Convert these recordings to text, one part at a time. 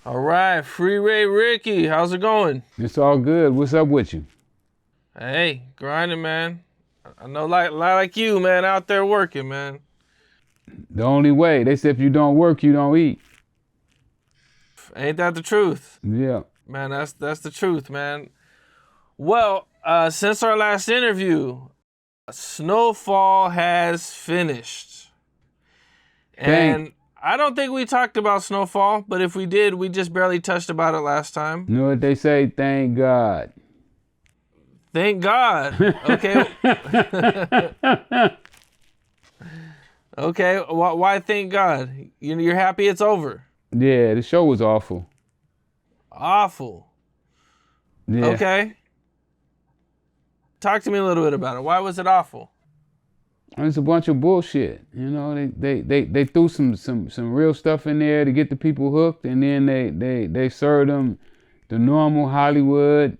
All right, Freeway Ricky, how's it going? It's all good. What's up with you? Hey, grinding, man. I know, like you, man, out there working, man. The only way. They say if you don't work, you don't eat. Ain't that the truth? Yeah. Man, that's the truth, man. Well, since our last interview, Snowfall has finished. And I don't think we talked about Snowfall, but if we did, we just barely touched about it last time. You know what they say? Thank God. Thank God. Okay. Okay. Why thank God? You're happy it's over? Yeah, the show was awful. Awful. Yeah. Okay. Talk to me a little bit about it. Why was it awful? It's a bunch of bullshit. You know, they threw some real stuff in there to get the people hooked, and then they served them the normal Hollywood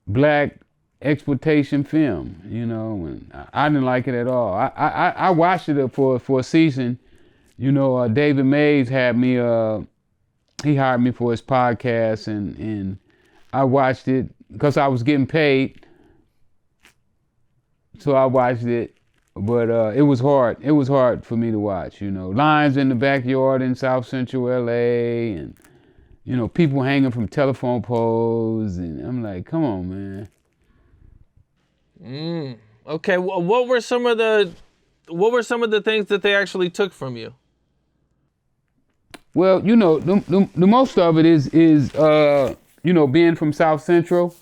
black exploitation film. You know, and I didn't like it at all. I watched it for a season. You know, David Mays had me. He hired me for his podcast, and I watched it because I was getting paid. So I watched it. But it was hard. It was hard for me to watch, you know. Lines in the backyard in South Central LA, and, you know, people hanging from telephone poles. And I'm like, come on, man. Okay. What were some of the things that they actually took from you? Well, you know, the most of it is you know, being from South Central,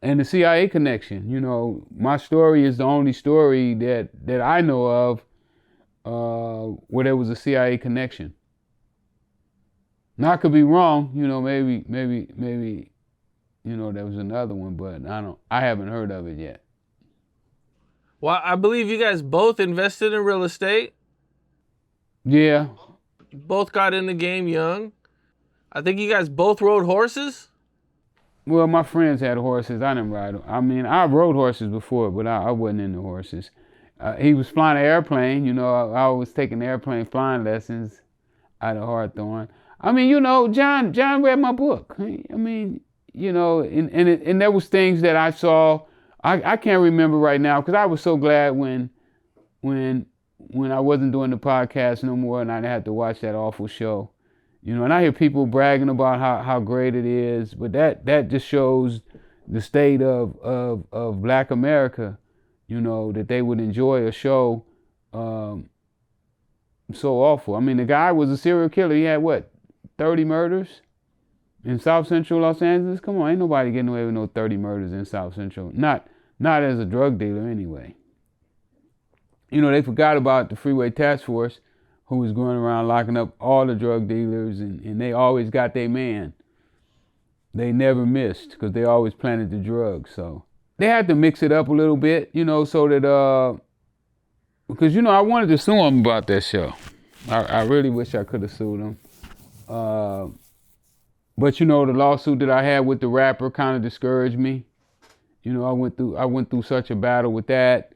and the CIA connection. You know, my story is the only story that I know of where there was a CIA connection. Now, I could be wrong. You know, maybe, you know, there was another one, but I haven't heard of it yet. Well, I believe you guys both invested in real estate. Yeah. You both got in the game young. I think you guys both rode horses. Well, my friends had horses. I didn't ride them. I mean, I rode horses before, but I wasn't into horses. He was flying an airplane. You know, I was taking airplane flying lessons out of Hawthorne. I mean, you know, John read my book. I mean, you know, and there was things that I saw. I can't remember right now because I was so glad when I wasn't doing the podcast no more and I had to watch that awful show. You know, and I hear people bragging about how great it is, but that just shows the state of Black America, you know, that they would enjoy a show so awful. I mean, the guy was a serial killer. He had, 30 murders in South Central Los Angeles? Come on, ain't nobody getting away with no 30 murders in South Central. Not as a drug dealer anyway. You know, they forgot about the Freeway Task Force, who was going around locking up all the drug dealers, and they always got their man. They never missed because they always planted the drugs. So they had to mix it up a little bit, you know, so that, because, you know, I wanted to sue them about that show. I really wish I could have sued them. But, you know, the lawsuit that I had with the rapper kind of discouraged me. You know, I went through such a battle with that.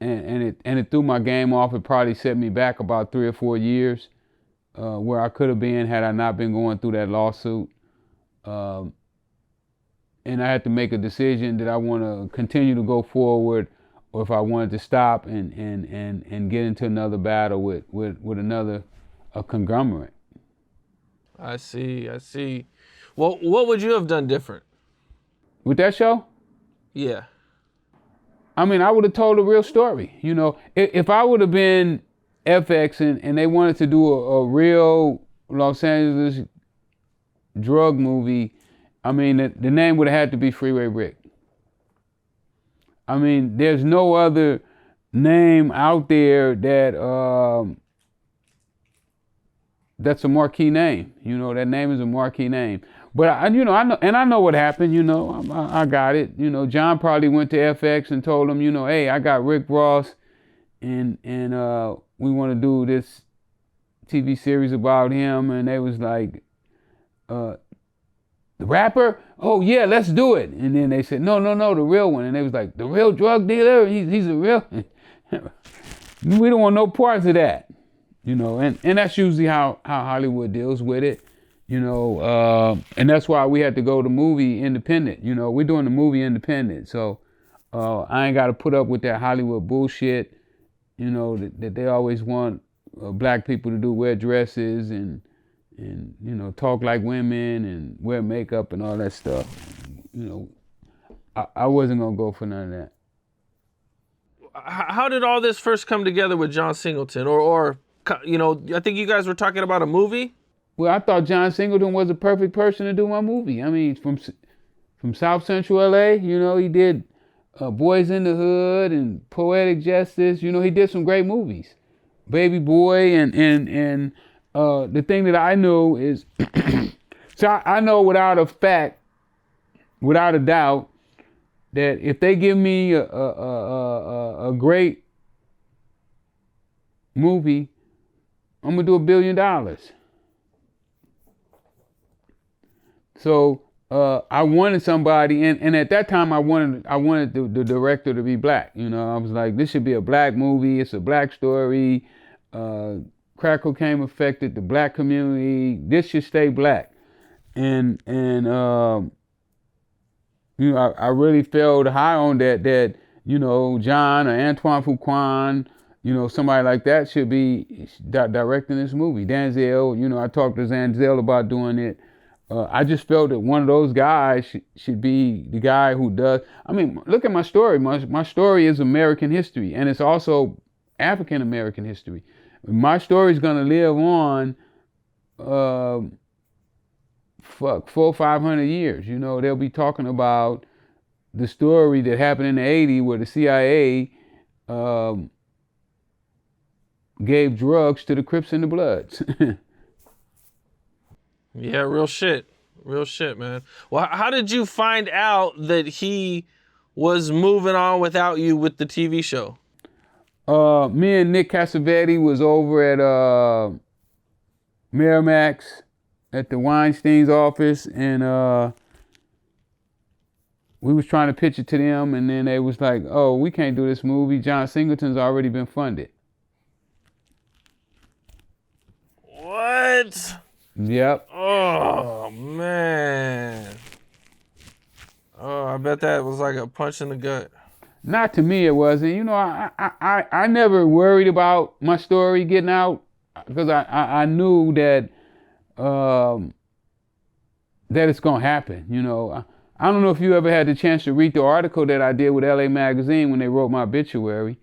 And it threw my game off. It probably set me back about 3 or 4 years where I could have been had I not been going through that lawsuit. And I had to make a decision that I want to continue to go forward, or if I wanted to stop and get into another battle with another conglomerate. I see. Well, what would you have done different? With that show? Yeah. I mean, I would have told a real story. You know, if I would have been FX and they wanted to do a real Los Angeles drug movie, I mean, the name would have had to be Freeway Rick. I mean, there's no other name out there that's a marquee name. You know, that name is a marquee name. But I know what happened. You know, I got it. You know, John probably went to FX and told him, you know, hey, I got Rick Ross, and we want to do this TV series about him. And they was like, the rapper? Oh yeah, let's do it. And then they said, no, the real one. And they was like, the real drug dealer? He's a real. We don't want no parts of that. You know, and that's usually how Hollywood deals with it. You know, and that's why we had to go to movie independent. You know, we're doing the movie independent, so I ain't got to put up with that Hollywood bullshit. You know, that they always want black people to wear dresses and you know, talk like women and wear makeup and all that stuff. You know, I wasn't gonna go for none of that. How did all this first come together with John Singleton? Or you know, I think you guys were talking about a movie? Well, I thought John Singleton was the perfect person to do my movie. I mean, from South Central LA, you know, he did Boys in the Hood and Poetic Justice. You know, he did some great movies. Baby Boy and the thing that I knew is, so I know without a doubt, that if they give me a great movie, I'm gonna do $1 billion. So I wanted somebody, and at that time I wanted the director to be black. You know, I was like, this should be a black movie. It's a black story. Crack cocaine affected the black community. This should stay black. And you know, I really felt high on that, you know, John or Antoine Fuqua, you know, somebody like that should be directing this movie. Denzel, you know, I talked to Denzel about doing it. I just felt that one of those guys should be the guy who does. I mean, look at my story. My story is American history, and it's also African American history. My story is gonna live on, 400-500 years. You know, they'll be talking about the story that happened in the '80s, where the CIA gave drugs to the Crips and the Bloods. Yeah, real shit, man. Well, how did you find out that he was moving on without you with the TV show? Me and Nick Cassavetes was over at Miramax at the Weinstein's office, and we was trying to pitch it to them, and then they was like, oh, we can't do this movie. John Singleton's already been funded. What? Yep. Oh, man. Oh, I bet that was like a punch in the gut. Not to me, it wasn't. You know, I never worried about my story getting out, because I knew that that it's gonna happen. You know, I don't know if you ever had the chance to read the article that I did with LA Magazine when they wrote my obituary,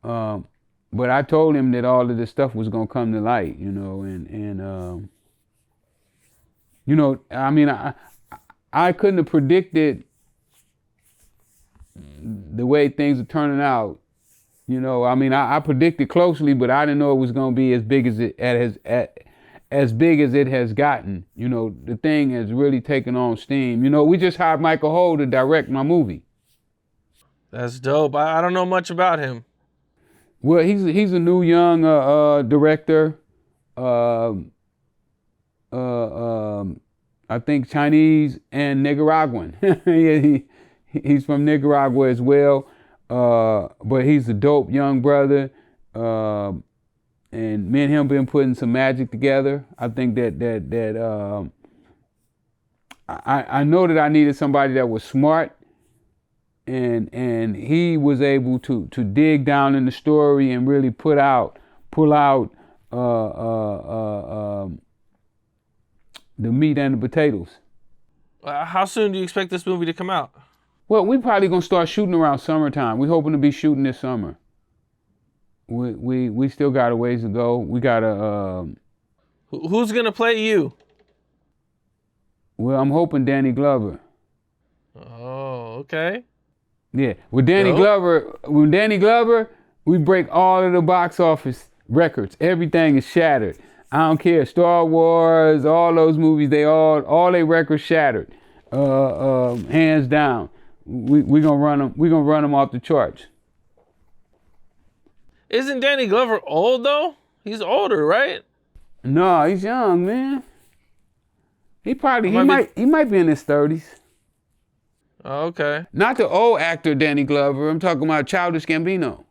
but I told him that all of this stuff was gonna come to light. You know, and you know, I mean, I couldn't have predicted the way things are turning out. You know, I mean, I predicted closely, but I didn't know it was going to be as big as it has gotten. You know, the thing has really taken on steam. You know, we just hired Michael Ho to direct my movie. That's dope. I don't know much about him. Well, he's a new young director. I think Chinese and Nicaraguan. He's from Nicaragua as well, but he's a dope young brother, and me and him been putting some magic together. I think that I know that I needed somebody that was smart, and he was able to dig down in the story and really pull out the meat and the potatoes. How soon do you expect this movie to come out? Well, we probably gonna start shooting around summertime. We're hoping to be shooting this summer. We still got a ways to go. We gotta. Who's gonna play you? Well, I'm hoping Danny Glover. Oh, okay. Yeah, with Danny Glover, we break all of the box office records. Everything is shattered. I don't care. Star Wars, all those movies, all their records shattered. Hands down. We gonna run them. We gonna run them off the charts. Isn't Danny Glover old though? He's older, right? No, he's young, man. He might be in his 30s. Oh, okay. Not the old actor Danny Glover. I'm talking about Childish Gambino.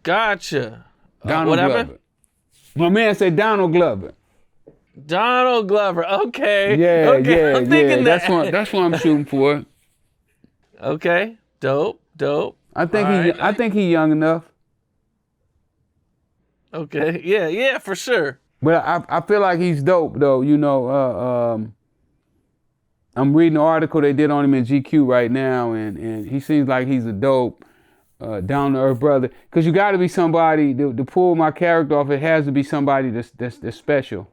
Gotcha. Donald Glover. My man said Donald Glover. Donald Glover. Okay. Yeah, okay. I'm thinking that. That's what I'm shooting for. Okay. Dope. I think he's young enough. Okay. Yeah, for sure. But I feel like he's dope though. You know, I'm reading an article they did on him in GQ right now, and he seems like he's a dope, down to earth brother. Cause you got to be somebody to pull my character off. It has to be somebody that's special.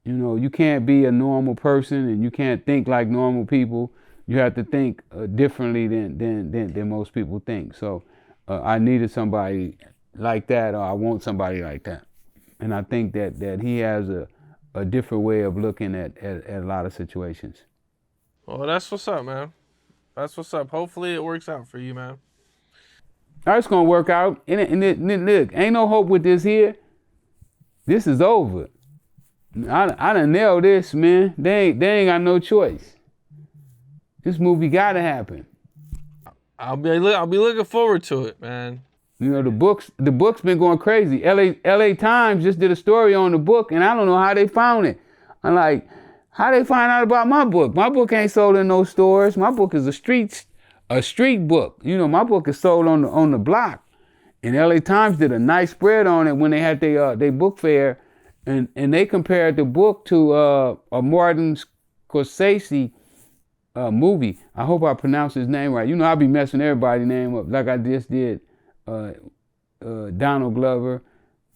You know, you can't be a normal person, and you can't think like normal people. You have to think differently than most people think. So I needed somebody like that, or I want somebody like that. And I think that he has a different way of looking at a lot of situations. Well, that's what's up, man. That's what's up. Hopefully it works out for you, man. It's gonna work out. And look, ain't no hope with this here. This is over. I done nailed this, man. They ain't got no choice. This movie gotta happen. I'll be looking forward to it, man. You know, the book's been going crazy. LA Times just did a story on the book, and I don't know how they found it. I'm like, how they find out about my book? My book ain't sold in no stores. My book is a street book. You know, my book is sold on the block. And LA Times did a nice spread on it when they had their book fair, and they compared the book to a Martin Scorsese movie. I hope I pronounced his name right. You know, I be messing everybody's name up like I just did Donald Glover,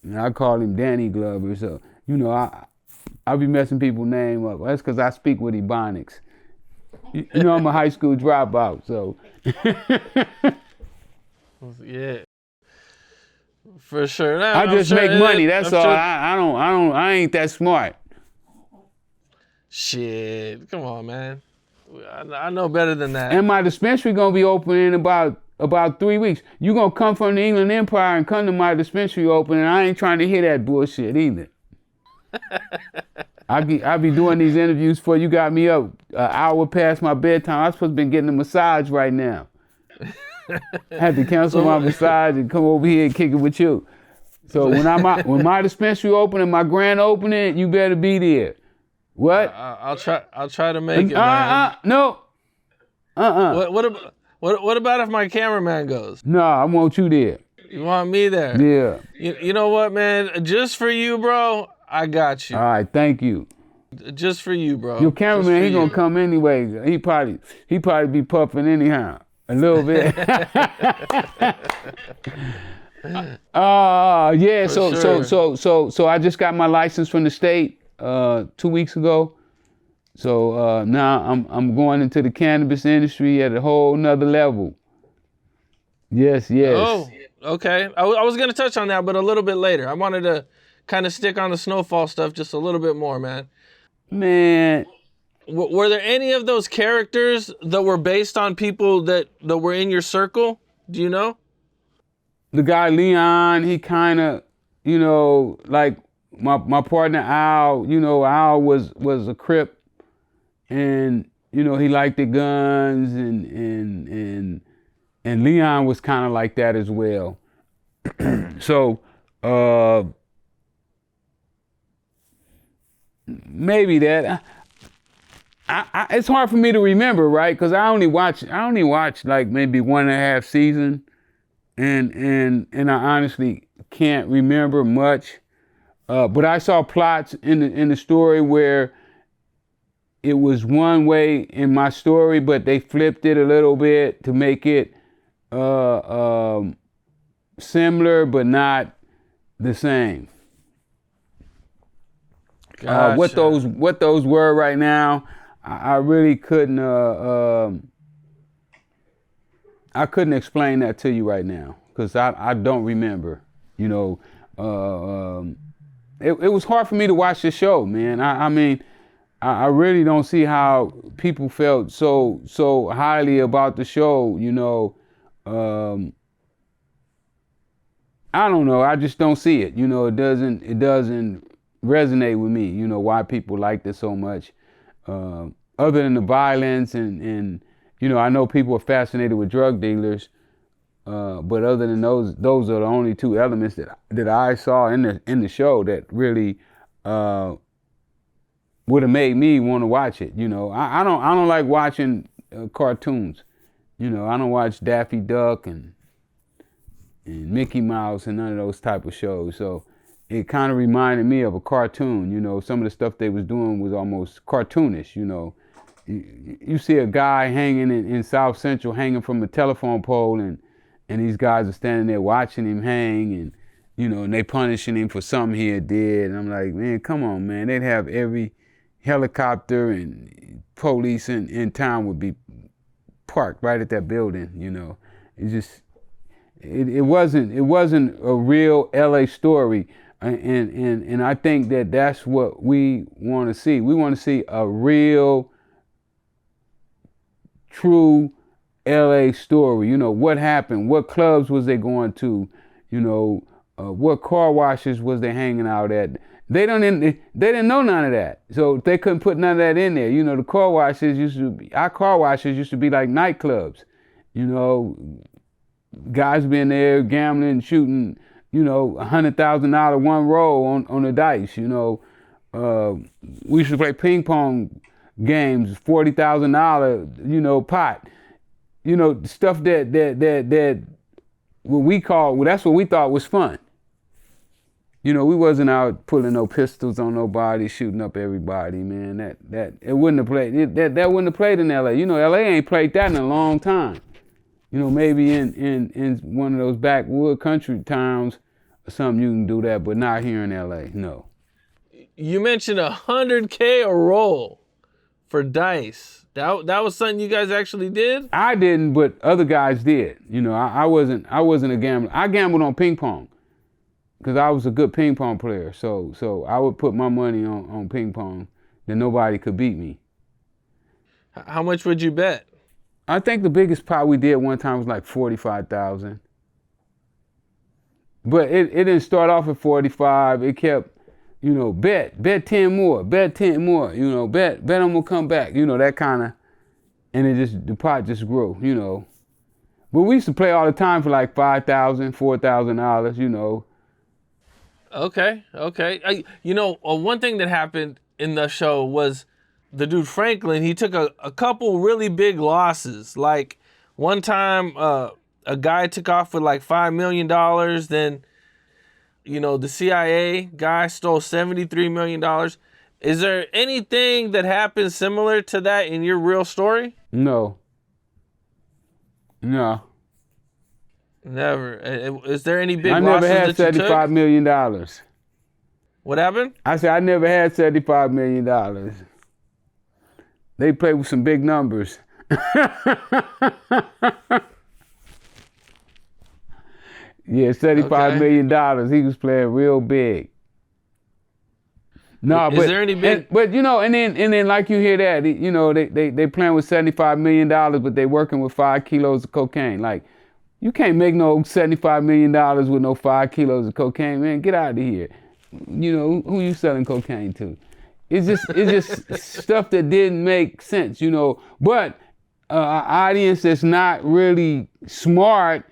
and I call him Danny Glover. So, you know, I be messing people's name up. That's because I speak with Ebonics. You know, I'm a high school dropout, so. Yeah. For sure. Nah, I just make money. That's all. Sure. I ain't that smart. Shit, come on, man. I know better than that. And my dispensary gonna be open in about 3 weeks. You gonna come from the Inland Empire and come to my dispensary open, and I ain't trying to hear that bullshit either. I be doing these interviews for you. Got me up an hour past my bedtime. I'm supposed to be getting a massage right now. Had to cancel my massage and come over here and kick it with you. So when my dispensary open and my grand opening, you better be there. What? I'll try to make it, man. No. What about if my cameraman goes? No, I want you there. You want me there? Yeah. You know what, man? Just for you, bro, I got you. All right, thank you. Just for you, bro. Your cameraman, he gonna come anyway. He probably be puffing anyhow. A little bit. Yeah. So I just got my license from the state 2 weeks ago. So now I'm going into the cannabis industry at a whole nother level. Yes. Oh, okay. I was gonna touch on that, but a little bit later. I wanted to kind of stick on the Snowfall stuff just a little bit more, man. Man. Were there any of those characters that were based on people that were in your circle? Do you know? The guy Leon, he kind of, you know, like my partner Al, you know, Al was a Crip, and you know he liked the guns, and Leon was kind of like that as well. So maybe that. It's hard for me to remember, right? Because I only watched like maybe 1.5 seasons, and I honestly can't remember much. But I saw plots in the story where it was one way in my story, but they flipped it a little bit to make it similar but not the same. Gotcha. What those were right now, I really couldn't. I couldn't explain that to you right now because I don't remember. You know, it was hard for me to watch the show, man. I mean, I really don't see how people felt so highly about the show. You know, I don't know. I just don't see it. You know, it doesn't resonate with me. You know why people liked it so much. Other than the violence and you know, I know people are fascinated with drug dealers, But other than those are the only two elements that I saw in the show that really would have made me want to watch it. You know, I don't like watching cartoons. You know, I don't watch Daffy Duck and Mickey Mouse and none of those type of shows. So it kind of reminded me of a cartoon. You know, some of the stuff they was doing was almost cartoonish. You know, you see a guy hanging in South Central, hanging from a telephone pole, and these guys are standing there watching him hang, and you know, and they punishing him for something he had did. And I'm like, man, come on, man. They'd have every helicopter and police in town would be parked right at that building. You know, it just it wasn't a real LA story, and I think that's what we want to see. We want to see a real, true LA story. You know, what happened? What clubs was they going to? You know, what car washes was they hanging out at? They didn't know none of that, so they couldn't put none of that in there. You know, the car washes our car washes used to be like nightclubs. You know, guys being there gambling, shooting, you know, $100,000 one roll on the dice. You know, we used to play ping pong games, $40,000, you know, pot. You know, stuff that that's what we thought was fun. You know, we wasn't out pulling no pistols on nobody, shooting up everybody, man. That it wouldn't have played. That wouldn't have played in LA. You know, LA ain't played that in a long time. You know, maybe in one of those backwood country towns or something you can do that, but not here in LA. No. You mentioned $100K a roll for dice. That was something you guys actually did? I didn't, but other guys did. You know, I wasn't a gambler. I gambled on ping pong because I was a good ping pong player. So I would put my money on ping pong, then nobody could beat me. How much would you bet? I think the biggest pot we did one time was like 45,000. But it didn't start off at 45. It kept, you know, bet 10 more, you know, bet I'm gonna come back, you know, that kind of, and the pot just grew, you know. But we used to play all the time for like $5,000, $4,000, you know. Okay. You know, one thing that happened in the show was the dude Franklin, he took a couple really big losses. Like one time a guy took off with like $5 million, then, you know, the CIA guy stole $73 million. Is there anything that happened similar to that in your real story? No. Never. Is there any big I losses never had that you took? $75 million. What happened? I said I never had $75 million. They play with some big numbers. Yeah, $75 million. He was playing real big. No, is there any big? But you know, and then like you hear that, you know, they playing with $75 million, but they working with 5 kilos of cocaine. Like, you can't make no $75 million with no 5 kilos of cocaine, man. Get out of here. You know, who you selling cocaine to? It's just stuff that didn't make sense, you know. But an audience that's not really smart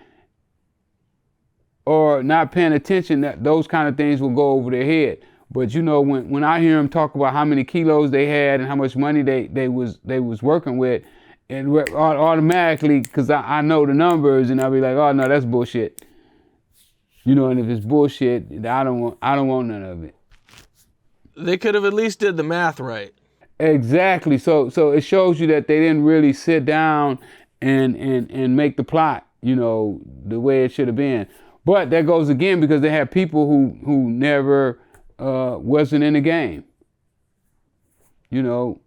or not paying attention, that those kind of things will go over their head. But you know, when I hear them talk about how many kilos they had and how much money they was working with, and automatically, because I know the numbers, and I'll be like, oh no, that's bullshit. You know, and if it's bullshit, I don't want none of it. They could have at least did the math right. Exactly. So it shows you that they didn't really sit down and make the plot, you know, the way it should have been. But that goes again because they had people who never wasn't in the game. You know.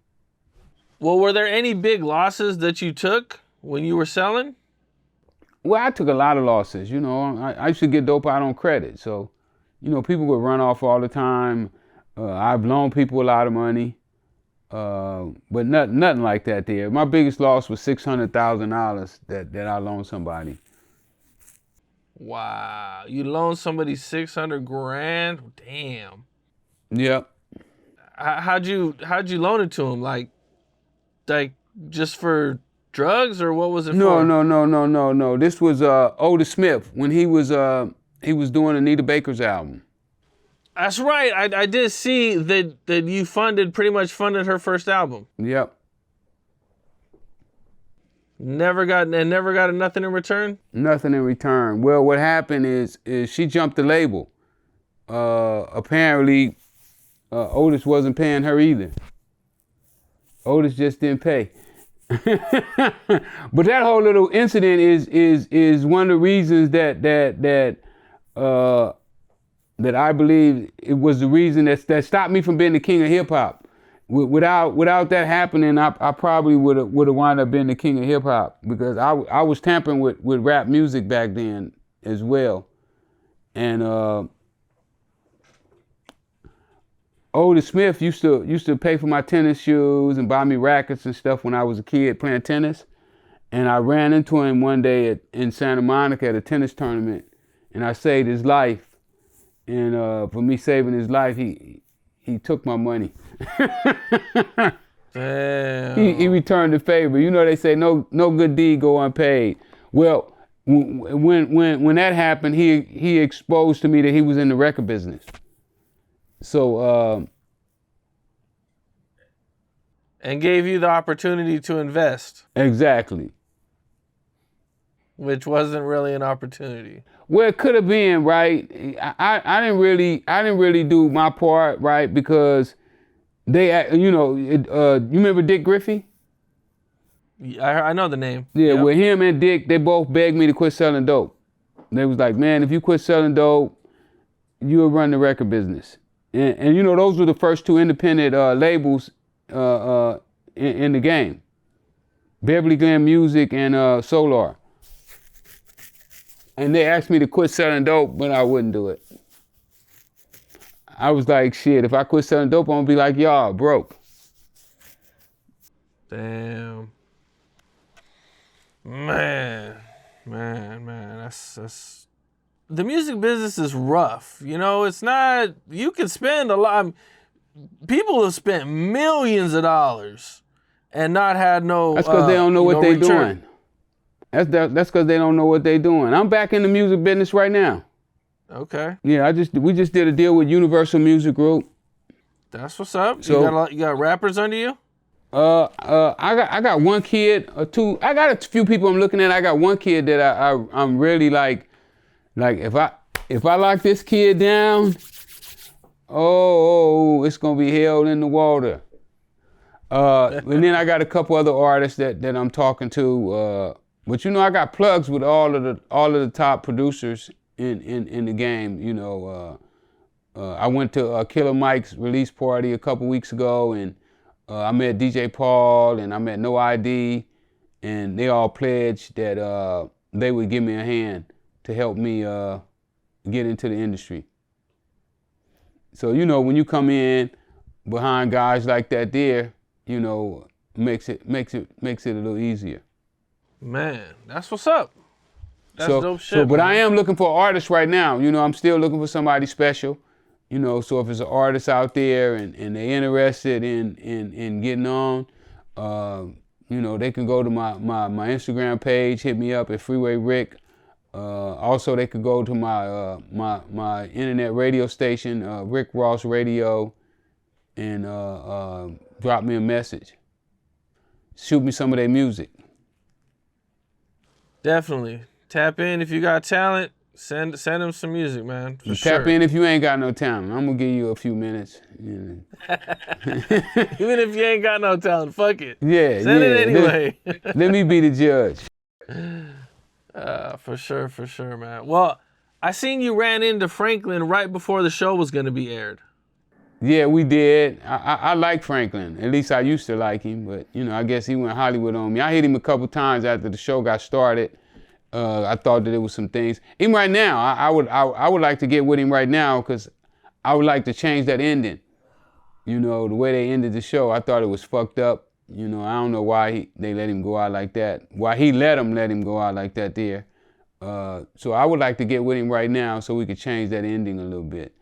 Well, were there any big losses that you took when you were selling? Well, I took a lot of losses. You know, I used to get dope out on credit. So, you know, people would run off all the time. I've loaned people a lot of money, but nothing like that there. My biggest loss was $600,000 that I loaned somebody. Wow, you loaned somebody $600,000? Damn. Yep. How'd you loan it to him? Like just for drugs, or what was it No, for? no. This was Otis Smith when he was doing Anita Baker's album. That's right. I did see that you pretty much funded her first album. Yep. Never got nothing in return? Nothing in return. Well, what happened is she jumped the label. Apparently, Otis wasn't paying her either. Otis just didn't pay. But that whole little incident is one of the reasons that I believe it was the reason that stopped me from being the king of hip hop. Without that happening, I probably would have wound up being the king of hip hop, because I was tampering with rap music back then as well. And Otis Smith used to pay for my tennis shoes and buy me rackets and stuff when I was a kid playing tennis. And I ran into him one day in Santa Monica at a tennis tournament, and I saved his life. And for me saving his life, he took my money. Damn. He returned the favor. You know, they say no good deed go unpaid. Well, when that happened, he exposed to me that he was in the record business. So and gave you the opportunity to invest. Exactly. Which wasn't really an opportunity. Well, it could have been, right? I didn't really do my part, right? Because they, you remember Dick Griffey? I know the name. Yeah, With him and Dick, they both begged me to quit selling dope. They was like, man, if you quit selling dope, you'll run the record business. And those were the first two independent labels in the game. Beverly Glen Music and Solar. And they asked me to quit selling dope, but I wouldn't do it. I was like, shit, if I quit selling dope, I'm gonna be like y'all, broke. Damn. Man, that's the music business is rough. It's not, you can spend a lot. People have spent millions of dollars and not had no. That's because they don't know what they're return. doing. That's because they don't know what they're doing. I'm back in the music business right now. Okay. Yeah, we just did a deal with Universal Music Group. That's what's up. So, you got rappers under you? I got one kid or two. I got a few people I'm looking at. I got one kid that I'm really like if I lock this kid down, it's gonna be hell in the water. And then I got a couple other artists that I'm talking to. But I got plugs with all of the top producers in the game. I went to Killer Mike's release party a couple weeks ago, and I met DJ Paul and I met No ID, and they all pledged that they would give me a hand to help me get into the industry. So when you come in behind guys like that, there, makes it a little easier. Man, that's what's up. That's dope shit. But I am looking for artists right now. I'm still looking for somebody special. So if there's an artist out there and they're interested in getting on, they can go to my Instagram page, hit me up at Freeway Rick. Also, they could go to my internet radio station, Rick Ross Radio, and drop me a message. Shoot me some of their music. Definitely. Tap in if you got talent. Send them some music, man. Tap in if you ain't got no talent. I'm gonna give you a few minutes. Even if you ain't got no talent, fuck it. Yeah, Send it anyway. Let me be the judge. For sure, man. Well, I seen you ran into Franklin right before the show was gonna be aired. Yeah, we did. I like Franklin. At least I used to like him, but I guess he went Hollywood on me. I hit him a couple times after the show got started. I thought that there was some things. Even right now, I would like to get with him right now, because I would like to change that ending. The way they ended the show, I thought it was fucked up. I don't know why they let him go out like that. Why he let him go out like that there. So I would like to get with him right now so we could change that ending a little bit.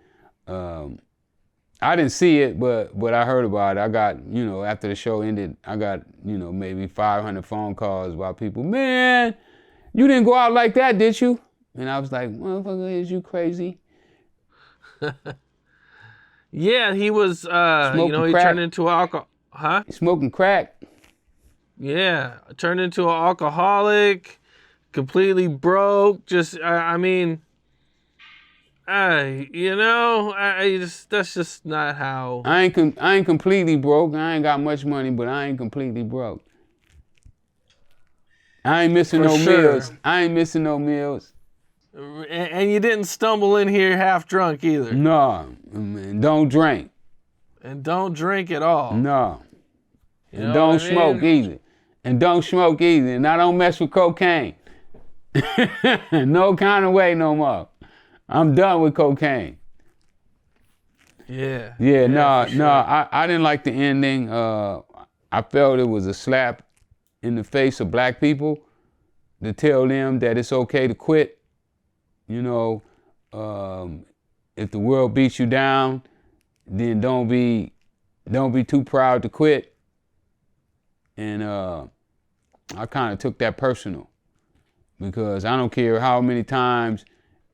I didn't see it, but I heard about it. I got, after the show ended, I got, maybe 500 phone calls about people. Man, you didn't go out like that, did you? And I was like, motherfucker, is you crazy? Yeah, he was, he crack. turned into alcohol. Huh? Smoking crack. Yeah, turned into an alcoholic, completely broke. Just, that's just not how. I ain't completely broke. I ain't got much money, but I ain't completely broke. I ain't missing meals. I ain't missing no meals. And you didn't stumble in here half drunk either. No, man, don't drink. And don't drink at all. No. And don't smoke either. And don't smoke either. And I don't mess with cocaine. No kind of way no more. I'm done with cocaine. Yeah. No, I didn't like the ending. I felt it was a slap in the face of black people to tell them that it's okay to quit. If the world beats you down, then don't be too proud to quit. And I kind of took that personal, because I don't care how many times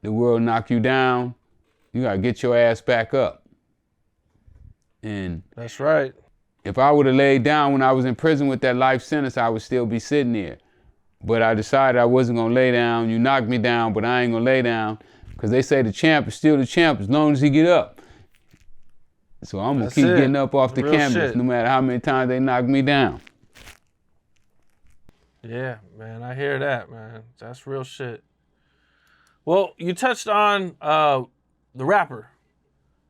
the world knock you down, you gotta get your ass back up. And that's right. If I would have laid down when I was in prison with that life sentence, I would still be sitting there. But I decided I wasn't gonna lay down. You knocked me down, but I ain't gonna lay down, because they say the champ is still the champ as long as he get up. So I'm gonna keep getting up off the canvas, no matter how many times they knock me down. Yeah, man, I hear that, man. That's real shit. Well, you touched on the rapper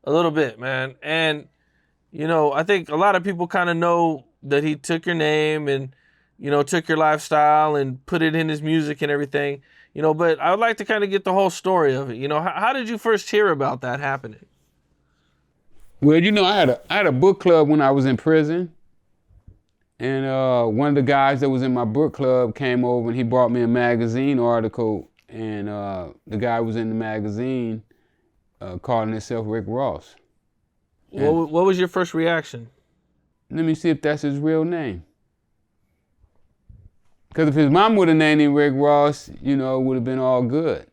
a little bit, man. And, I think a lot of people kind of know that he took your name and, took your lifestyle and put it in his music and everything, but I would like to kind of get the whole story of it. How did you first hear about that happening? Well, I had a book club when I was in prison. And one of the guys that was in my book club came over and he brought me a magazine article. And the guy was in the magazine calling himself Rick Ross. What was your first reaction? Let me see if that's his real name. Because if his mom would have named him Rick Ross, it would have been all good.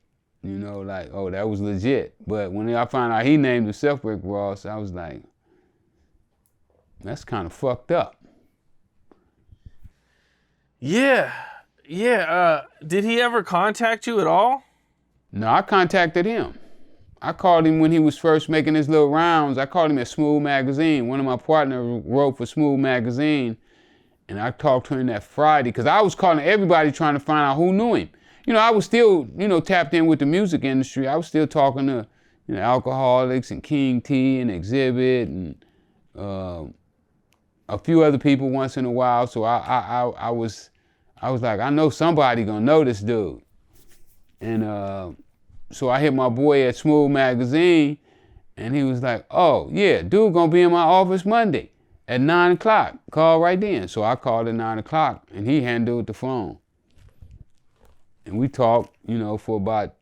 Like, oh, that was legit. But when I found out he named himself Rick Ross, I was like, that's kind of fucked up. Yeah. Did he ever contact you at all? No, I contacted him. I called him when he was first making his little rounds. I called him at Smooth Magazine. One of my partners wrote for Smooth Magazine. And I talked to him that Friday, because I was calling everybody trying to find out who knew him. I was still, tapped in with the music industry. I was still talking to, Alcoholics and King T and Exhibit and a few other people once in a while. So I was like, I know somebody gonna know this dude. And so I hit my boy at Smooth Magazine, and he was like, oh yeah, dude gonna be in my office Monday at 9 o'clock. Call right then. So I called at 9 o'clock, and he handled the phone. And we talked, for about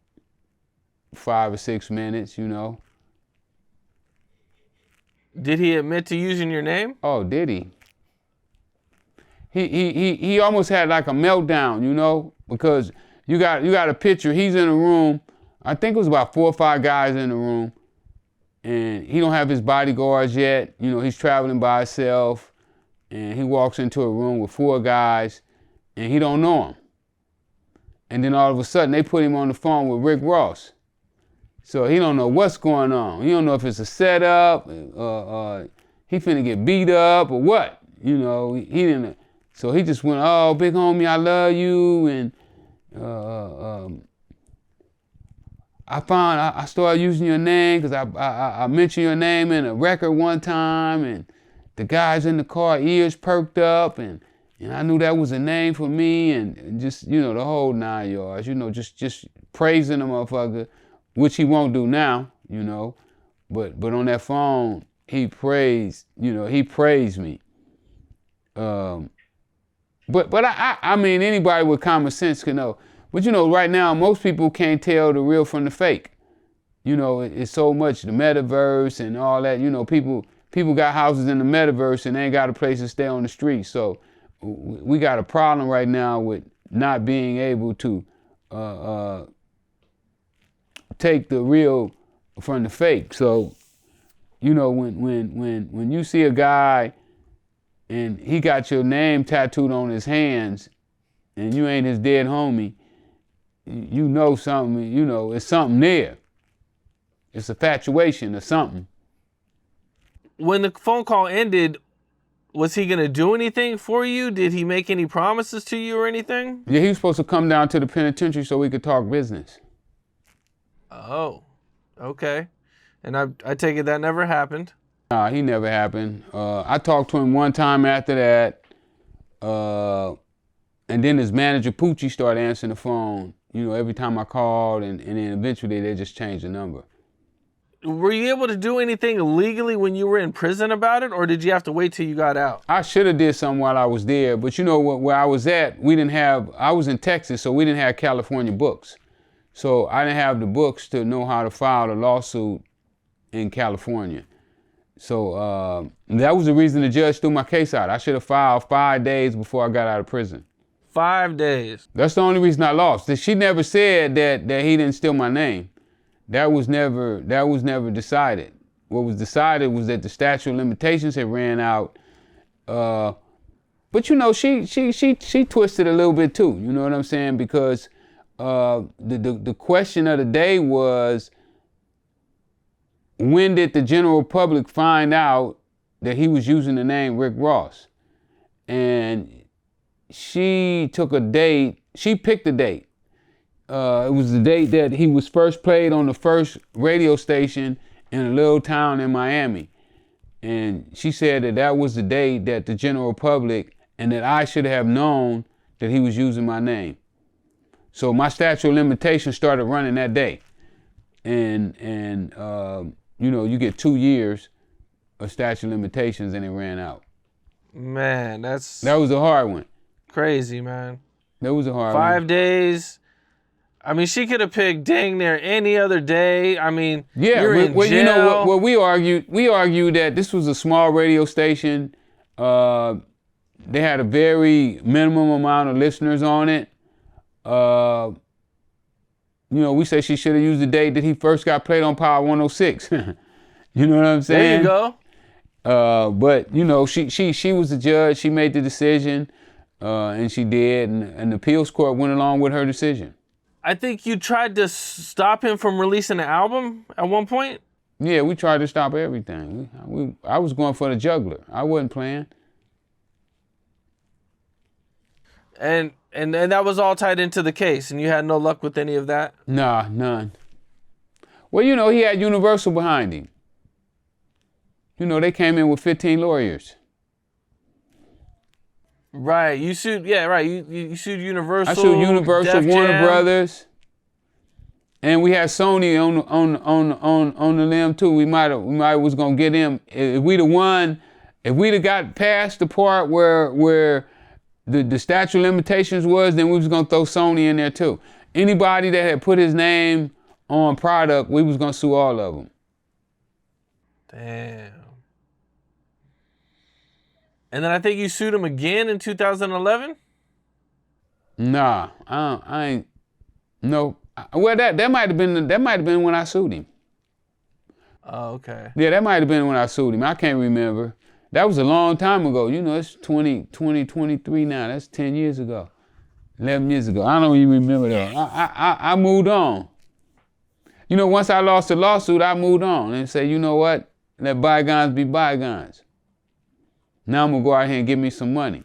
5 or 6 minutes, Did he admit to using your name? Oh, did he? He almost had like a meltdown, because you got a picture. He's in a room. I think it was about 4 or 5 guys in the room, and he don't have his bodyguards yet. He's traveling by himself, and he walks into a room with 4 guys, and he don't know them. And then all of a sudden, they put him on the phone with Rick Ross. So he don't know what's going on. He don't know if it's a setup, he finna get beat up or what. He didn't. So he just went, oh, big homie, I love you. And I started using your name because I mentioned your name in a record one time, and the guys in the car, ears perked up, and I knew that was a name for me, and just, the whole 9 yards, just praising the motherfucker, which he won't do now, but on that phone, he praised me. But I mean, anybody with common sense can know. But right now, most people can't tell the real from the fake. you know, it's so much the metaverse and all that. You know, people got houses in the metaverse and they ain't got a place to stay on the street. So we got a problem right now with not being able to take the real from the fake. So, you know, when you see a guy and he got your name tattooed on his hands and you ain't his dead homie, you know something, you know, it's something there. It's a fatuation or something. When the phone call ended, was he going to do anything for you? Did he make any promises to you or anything? Yeah, he was supposed to come down to the penitentiary so we could talk business. Oh, okay. And I take it that never happened? Nah, he never happened. I talked to him one time after that, and then his manager, Poochie, started answering the phone, you know, every time I called, and then eventually they just changed the number. Were you able to do anything illegally when you were in prison about it, or did you have to wait till you got out? I should have did something while I was there, but you know where I was at, I was in Texas, so we didn't have California books. So I didn't have the books to know how to file a lawsuit in California. So that was the reason the judge threw my case out. I should have filed 5 days before I got out of prison. 5 days? That's the only reason I lost. She never said that he didn't steal my name. That was never decided. What was decided was that the statute of limitations had ran out. But you know, she twisted a little bit too. You know what I'm saying? Because the question of the day was, when did the general public find out that he was using the name Rick Ross? And she took a date. She picked a date. It was the date that he was first played on the first radio station in a little town in Miami. And she said that was the date that the general public, and that I should have known that he was using my name. So my statute of limitations started running that day. And you know, you get 2 years of statute of limitations and it ran out. Man, that was a hard one. Crazy, man. That was a hard one. 5 days. I mean, she could have picked dang near any other day. I mean, yeah, you're in jail. You know what we argued that this was a small radio station. They had a very minimum amount of listeners on it. You know, we say she should have used the date that he first got played on Power 106. You know what I'm saying? There you go. But you know, she was the judge. She made the decision, and she did, and the appeals court went along with her decision. I think you tried to stop him from releasing the album at one point? Yeah, we tried to stop everything. I was going for the juggler. I wasn't playing. And that was all tied into the case, and you had no luck with any of that? Nah, none. Well, you know, he had Universal behind him. You know, they came in with 15 lawyers. Right, you sued. Yeah, right. You sued Universal. I sued Universal, Def Warner Jam. Brothers, and we had Sony on the limb too. We might was gonna get him if we'd have won. If we'd have got past the part where the statute of limitations was, then we was gonna throw Sony in there too. Anybody that had put his name on product, we was gonna sue all of them. Damn. And then I think you sued him again in 2011? Nah, I ain't. No. Well, that might have been when I sued him. Oh, okay. Yeah, that might have been when I sued him. I can't remember. That was a long time ago. You know, it's 2023 now. That's 10 years ago. 11 years ago. I don't even remember that. I moved on. You know, once I lost the lawsuit, I moved on and said, you know what? Let bygones be bygones. Now I'm going to go out here and give me some money.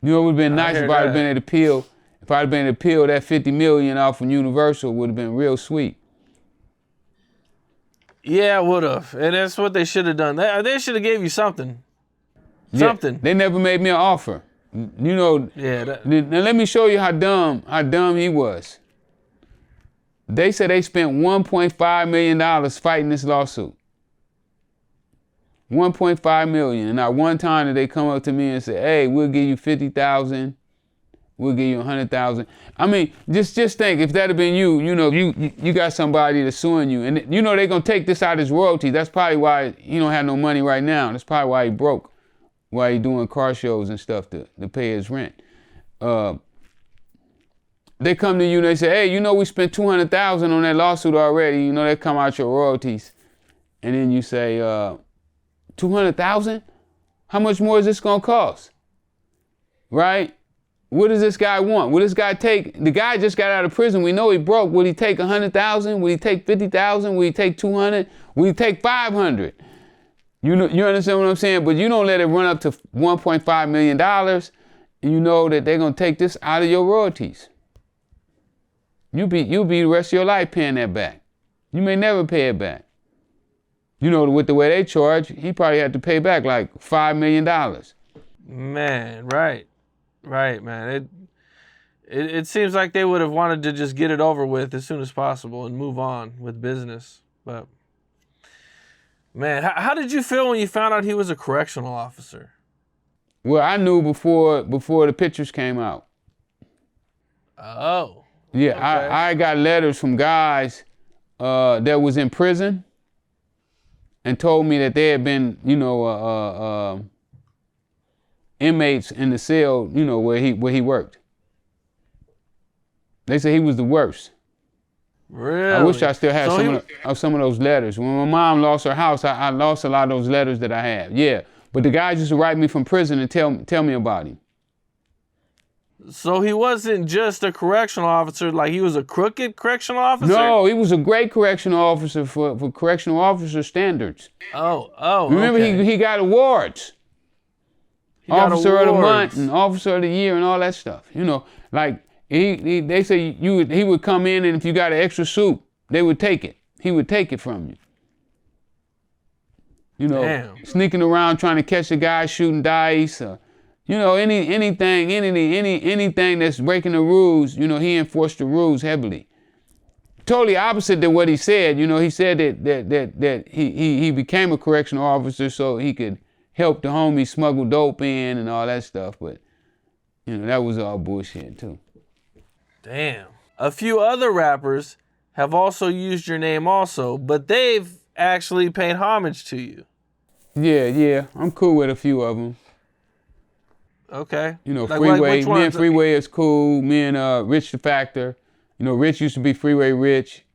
You know, it would have been nice if I'd have been able to appeal. If I'd have been able to appeal that $50 million off from Universal, would have been real sweet. Yeah, it would have. And that's what they should have done. They should have gave you something. Yeah, Something. they never made me an offer. You know, Yeah. now let me show you how dumb he was. They said they spent $1.5 million fighting this lawsuit. $1.5 million. And not one time did they come up to me and say, hey, we'll give you $50,000 we'll give you 100,000. I mean, just think if that had been you, you know, you got somebody that's suing you, and you know they're gonna take this out as royalties. That's probably why he don't have no money right now. That's probably why he broke, why he doing car shows and stuff to pay his rent. They come to you and they say, hey, you know we spent 200,000 on that lawsuit already. You know that come out your royalties, and then you say 200,000. How much more is this gonna cost? Right? What does this guy want? Will this guy take? The guy just got out of prison. We know he broke. Will he take 100,000? Will he take 50,000? Will he take 200? Will he take 500? You know, you understand what I'm saying? But you don't let it run up to $1.5 million, and you know that they're gonna take this out of your royalties. You'll be the rest of your life paying that back. You may never pay it back. You know, with the way they charge, he probably had to pay back like $5 million. Man, right, man. It seems like they would have wanted to just get it over with as soon as possible and move on with business. But man, how did you feel when you found out he was a correctional officer? Well, I knew before the pictures came out. Oh. Yeah, okay. I got letters from guys that was in prison and told me that they had been, you know, inmates in the cell, you know, where he worked. They said he was the worst. Really? I wish I still had some of those letters. When my mom lost her house, I lost a lot of those letters that I had. Yeah, but the guys used to write me from prison and tell me about him. So he wasn't just a correctional officer, like he was a crooked correctional officer? No, he was a great correctional officer for correctional officer standards. Oh. Remember, okay. he got awards. Officer of the month and officer of the year and all that stuff. You know, like they say he would come in, and if you got an extra suit, they would take it. He would take it from you. You know, damn. Sneaking around trying to catch a guy shooting dice. You know, anything that's breaking the rules, you know, he enforced the rules heavily. Totally opposite than what he said. You know, he said that he became a correctional officer so he could help the homies smuggle dope in and all that stuff. But, you know, that was all bullshit too. Damn. A few other rappers have also used your name also, but they've actually paid homage to you. Yeah. I'm cool with a few of them. Okay. You know, like, Freeway, me and Freeway is cool. Me and Rich the Factor. You know, Rich used to be Freeway Rich.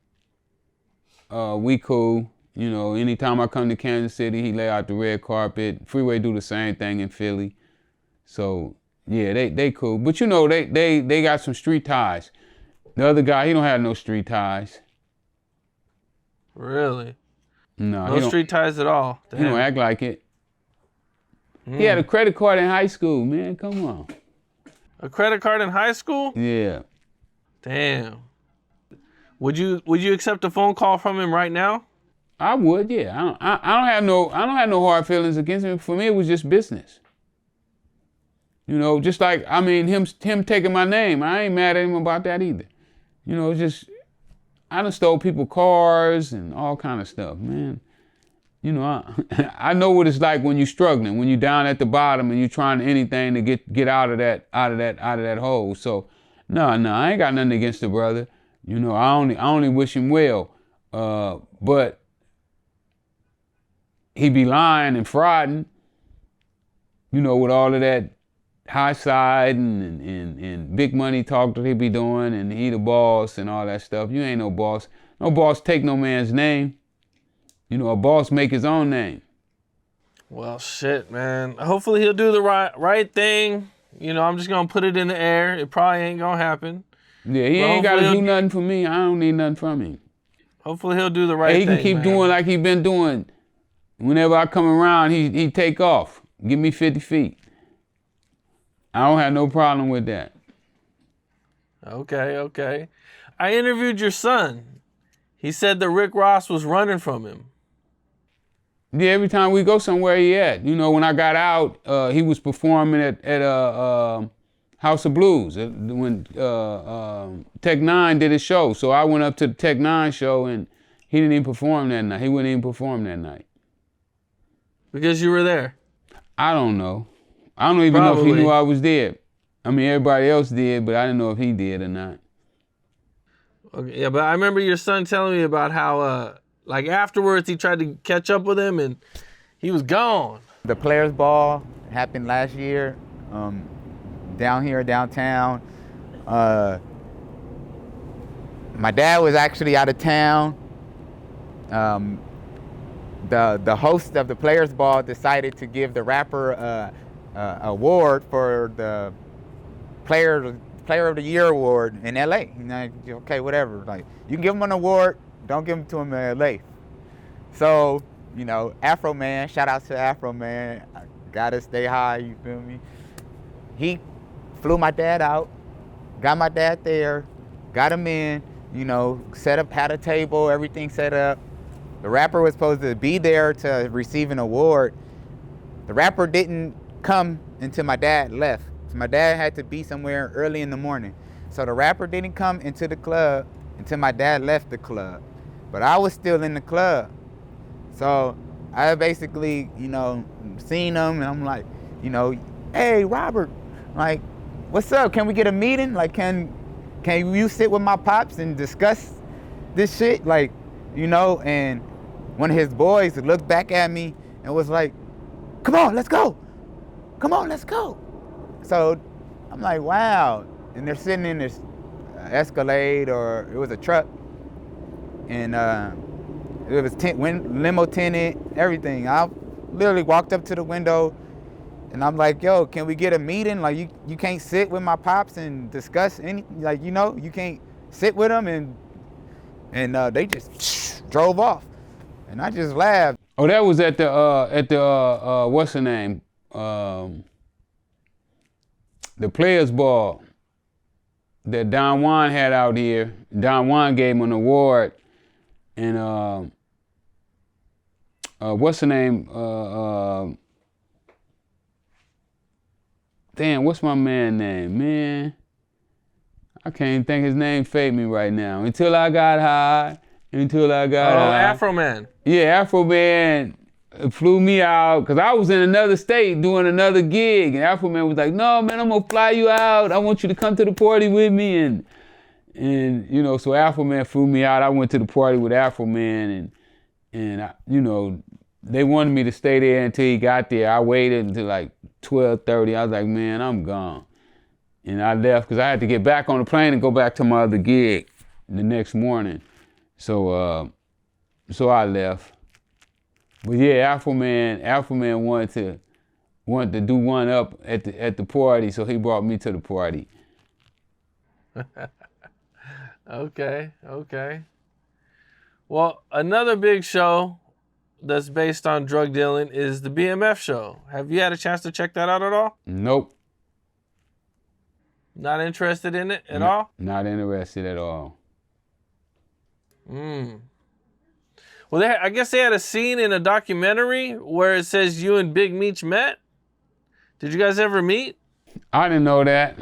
We cool. You know, anytime I come to Kansas City, he lay out the red carpet. Freeway do the same thing in Philly. So, yeah, they cool. But, you know, they got some street ties. The other guy, he don't have no street ties. Really? No street ties at all? Damn. He don't act like it. He had a credit card in high school, man. Come on. A credit card in high school? Yeah. Damn. Would you accept a phone call from him right now? I would, yeah. I don't have no hard feelings against him. For me, it was just business. You know, just like, I mean, him taking my name. I ain't mad at him about that either. You know, it's just, I done stole people's cars and all kind of stuff, man. You know, I know what it's like when you're struggling, when you're down at the bottom and you're trying anything to get out of that hole. So, no, I ain't got nothing against the brother. You know, I only wish him well. But he be lying and frauding. You know, with all of that high side and big money talk that he be doing, and he the boss and all that stuff. You ain't no boss. No boss take no man's name. You know, a boss make his own name. Well, shit, man. Hopefully he'll do the right thing. You know, I'm just going to put it in the air. It probably ain't going to happen. Yeah, he ain't got to do nothing for me. I don't need nothing from him. Hopefully he'll do the right thing, he can keep doing like he been doing. Whenever I come around, he take off. Give me 50 feet. I don't have no problem with that. Okay. I interviewed your son. He said that Rick Ross was running from him. Yeah, every time we go somewhere he at. You know, when I got out, he was performing at House of Blues when Tech Nine did his show. So I went up to the Tech Nine show and he didn't even perform that night. He wouldn't even perform that night. Because you were there? I don't know. I don't even know if he knew I was there. I mean, everybody else did, but I didn't know if he did or not. Okay, yeah, but I remember your son telling me about how, like afterwards, he tried to catch up with him and he was gone. The Players Ball happened last year, down here downtown. My dad was actually out of town. The host of the Players Ball decided to give the rapper a award for the Player of the Year award in LA. You know, okay, whatever. Like, you can give him an award, don't give him to him in LA. So, you know, Afro Man, shout out to Afro Man, I gotta stay high, you feel me? He flew my dad out, got my dad there, got him in, you know, set up, had a table, everything set up. The rapper was supposed to be there to receive an award. The rapper didn't come until my dad left. So my dad had to be somewhere early in the morning. So the rapper didn't come into the club until my dad left the club. But I was still in the club. So I basically, you know, seen him and I'm like, you know, hey, Robert, like, what's up? Can we get a meeting? Like, can you sit with my pops and discuss this shit? Like, you know, and one of his boys looked back at me and was like, come on, let's go. Come on, let's go. So I'm like, wow. And they're sitting in this Escalade, or it was a truck. And it was limo tinted, everything. I literally walked up to the window and I'm like, yo, can we get a meeting? Like, you can't sit with my pops and discuss anything. Like, you know, you can't sit with them. And they just drove off. And I just laughed. Oh, that was at the what's the name? The Players Ball that Don Juan had out here. Don Juan gave him an award. And what's the name? Damn, what's my man's name? Man, I can't even think his name fade me right now. Until I got high. Afro Man. Yeah, Afro Man flew me out because I was in another state doing another gig, and Afro Man was like, "No, man, I'm gonna fly you out. I want you to come to the party with me." And you know, so Afro Man flew me out. I went to the party with Afro Man, and I, you know, they wanted me to stay there until he got there. I waited until like 12:30. I was like, "Man, I'm gone," and I left because I had to get back on the plane and go back to my other gig the next morning. So I left. But yeah, Afro Man wanted to do one up at the party, so he brought me to the party. Okay. Well, another big show that's based on drug dealing is the BMF show. Have you had a chance to check that out at all? Nope. Not interested in it at all? Not interested at all. Well, I guess they had a scene in a documentary where it says you and Big Meech met. Did you guys ever meet? I didn't know that.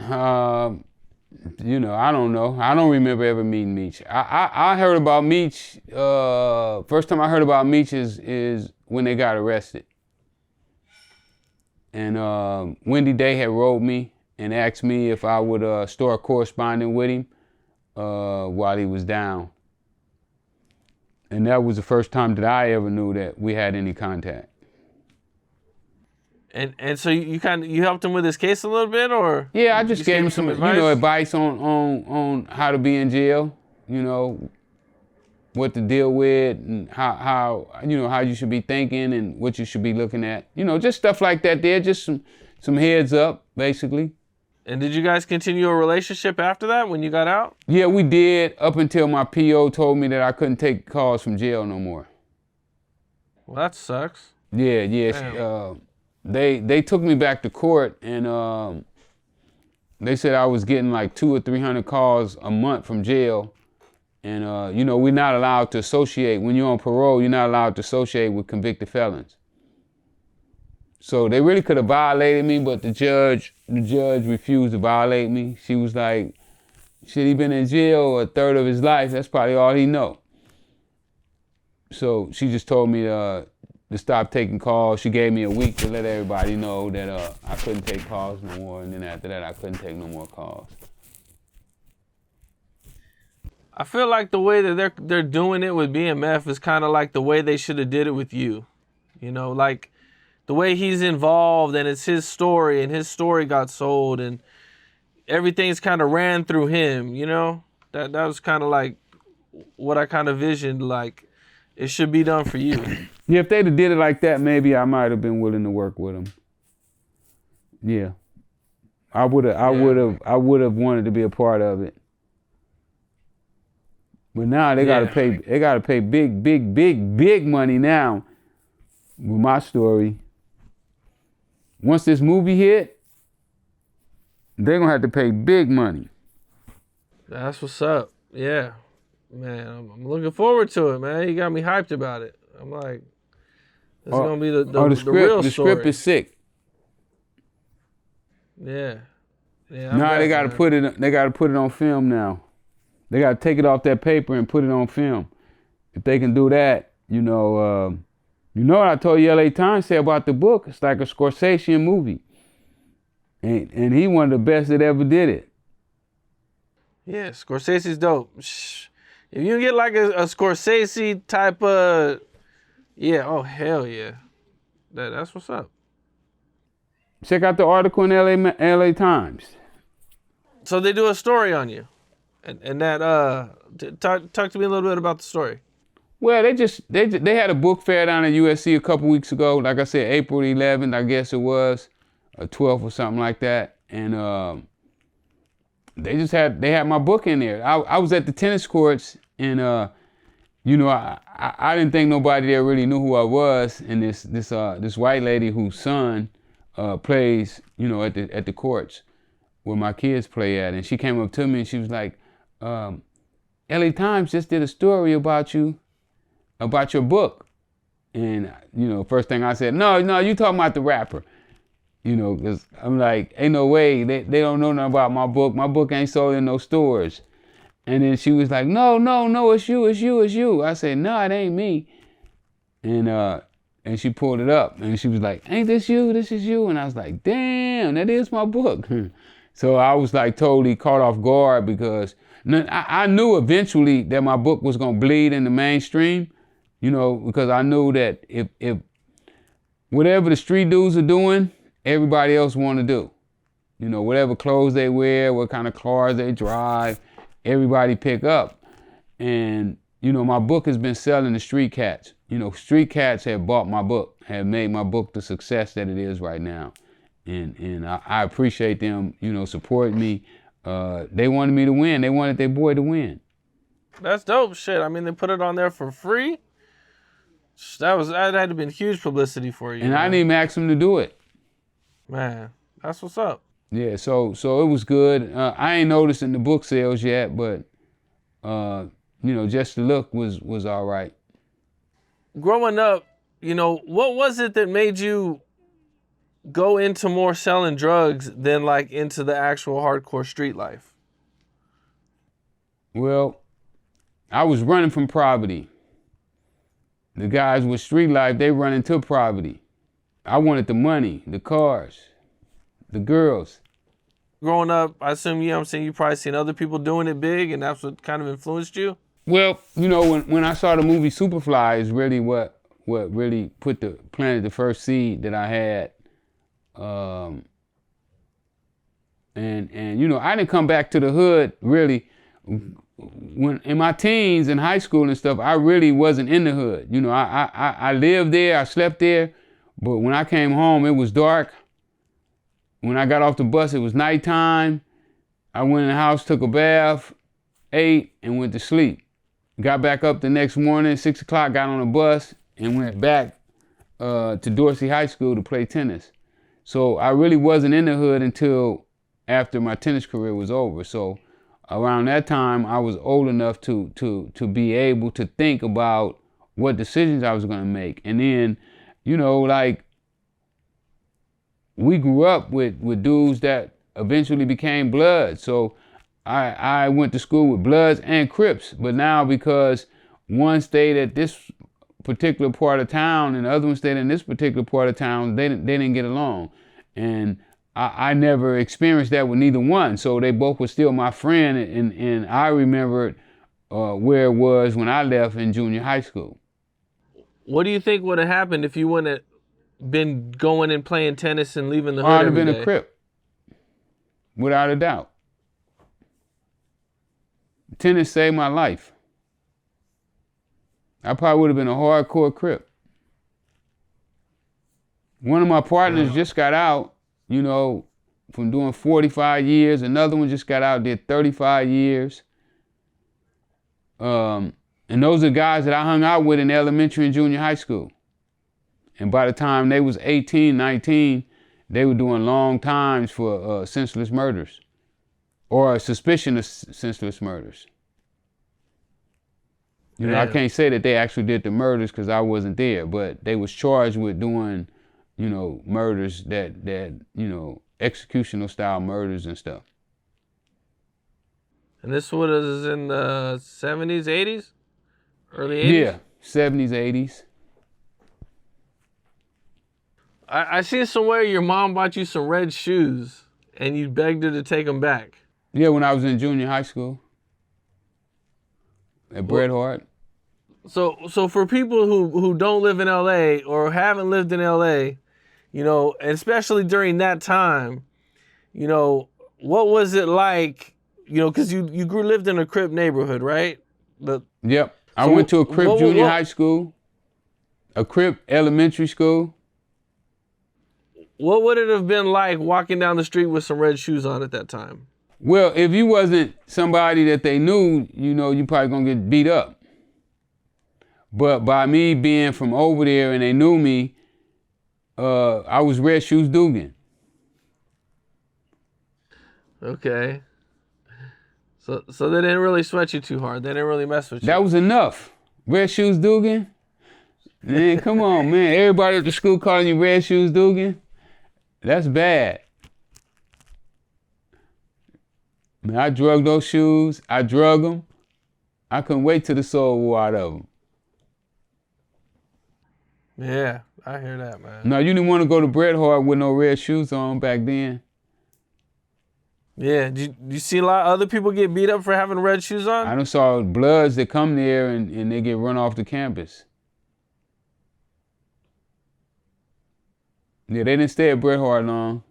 You know, I don't know. I don't remember ever meeting Meech. I heard about Meech. First time I heard about Meech is when they got arrested. And Wendy Day had wrote me and asked me if I would start corresponding with him while he was down. And that was the first time that I ever knew that we had any contact. And so you helped him with his case a little bit, or? Yeah, I just gave him some advice on how to be in jail, you know, what to deal with, and how you should be thinking and what you should be looking at, you know, just stuff like that. There, just some heads up, basically. And did you guys continue a relationship after that when you got out? Yeah, we did, up until my PO told me that I couldn't take calls from jail no more. Well, that sucks. Yeah. They took me back to court, and they said I was getting like 200 or 300 calls a month from jail. And you know, we're not allowed to associate. When you're on parole, you're not allowed to associate with convicted felons. So they really could have violated me, but the judge refused to violate me. She was like, shit, he been in jail a third of his life. That's probably all he know. So she just told me to stop taking calls. She gave me a week to let everybody know that I couldn't take calls no more, and then after that I couldn't take no more calls. I feel like the way that they're doing it with BMF is kind of like the way they should have did it with you. You know, like the way he's involved and it's his story and his story got sold and everything's kind of ran through him, you know? That was kind of like what I kind of visioned, like it should be done for you. Yeah, if they'd have did it like that, maybe I might have been willing to work with them. Yeah. I would have wanted to be a part of it. But now they gotta pay big money now with my story. Once this movie hit, they're gonna have to pay big money. That's what's up. Yeah. Man, I'm looking forward to it, man. You got me hyped about it. I'm like, this is gonna be the real story. The script is sick. Yeah. Now they gotta put it on film now. They gotta take it off that paper and put it on film. If they can do that, you know what I told you LA Times say about the book? It's like a Scorsese movie. And he one of the best that ever did it. Yeah, Scorsese's dope. If you get like a Scorsese type of, yeah, oh hell yeah. That's what's up. Check out the article in LA Times. So they do a story on you. And that talk to me a little bit about the story. Well, they had a book fair down at USC a couple weeks ago. Like I said, April 11th, I guess it was, or 12th or something like that. And they had my book in there. I was at the tennis courts, and you know, I didn't think nobody there really knew who I was. And this white lady whose son plays, you know, at the courts where my kids play at, and she came up to me and she was like, LA Times just did a story about you, about your book. And, you know, first thing I said, no, you talking about the rapper. You know, because I'm like, ain't no way, they don't know nothing about my book. My book ain't sold in no stores. And then she was like, no, it's you. I said, no, it ain't me. And she pulled it up and she was like, ain't this you? This is you. And I was like, damn, that is my book. So I was like totally caught off guard because I knew eventually that my book was gonna bleed in the mainstream, you know, because I knew that if whatever the street dudes are doing, everybody else want to do. You know, whatever clothes they wear, what kind of cars they drive, everybody pick up. And, you know, my book has been selling to street cats. You know, street cats have bought my book, have made my book the success that it is right now. And I appreciate them, you know, supporting me. They wanted me to win. They wanted their boy to win. That's dope shit. I mean, they put it on there for free. That had to have been huge publicity for you. And man. I didn't even ask them to do it. Man, that's what's up. Yeah, so it was good. I ain't noticing the book sales yet, but you know, just the look was all right. Growing up, you know, what was it that made you go into more selling drugs than like into the actual hardcore street life? Well, I was running from poverty. The guys with street life, they run into poverty. I wanted the money, the cars, the girls. Growing up, I assume, you know what I'm saying, you probably seen other people doing it big and that's what kind of influenced you? Well, you know, when I saw the movie Superfly is really what really planted the first seed that I had. And you know, I didn't come back to the hood really. When in my teens in high school and stuff, I really wasn't in the hood. You know, I lived there, I slept there, but when I came home, it was dark. When I got off the bus, it was nighttime. I went in the house, took a bath, ate, and went to sleep. Got back up the next morning, 6 o'clock, got on a bus, and went back to Dorsey High School to play tennis. So I really wasn't in the hood until after my tennis career was over. So around that time, I was old enough to be able to think about what decisions I was gonna make. And then, you know, like, we grew up with dudes that eventually became Bloods. So I went to school with Bloods and Crips. But now because one stayed at this particular part of town and the other one stayed in this particular part of town, they didn't get along. And I never experienced that with neither one. So they both were still my friend, and I remembered where it was when I left in junior high school. What do you think would have happened if you wouldn't have been going and playing tennis and leaving the hood I'd have every been day? a Crip, without a doubt. Tennis saved my life. I probably would have been a hardcore Crip. One of my partners just got out, you know, from doing 45 years. Another one just got out, did 35 years. And those are guys that I hung out with in elementary and junior high school. And by the time they was 18, 19, they were doing long times for senseless murders or a suspicion of senseless murders. You know, I can't say that they actually did the murders because I wasn't there, but they was charged with doing, you know, murders that you know, executional style murders and stuff. And this was in the 70s, 80s? Early 80s? Yeah, 70s, 80s. I seen somewhere your mom bought you some red shoes and you begged her to take them back. Yeah, when I was in junior high school at Bret Hart. So for people who don't live in LA or haven't lived in LA, you know, and especially during that time, you know, what was it like, you know, because you lived in a Crip neighborhood, right? Yep. I went to a Crip junior high school, a Crip elementary school. What would it have been like walking down the street with some red shoes on at that time? Well, if you wasn't somebody that they knew, you know, you probably gonna get beat up. But by me being from over there and they knew me, I was Red Shoes Dugan. Okay. So they didn't really sweat you too hard. They didn't really mess with you. That was enough. Red Shoes Dugan? Man, come on, man. Everybody at the school calling you Red Shoes Dugan? That's bad. Man, I drug those shoes. I drug them. I couldn't wait till the soul wore out of them. Yeah, I hear that, man. No, you didn't want to go to Bret Hart with no red shoes on back then. Yeah, do you see a lot of other people get beat up for having red shoes on? I done saw Bloods that come there and they get run off the campus. Yeah, they didn't stay at Bret Hart long.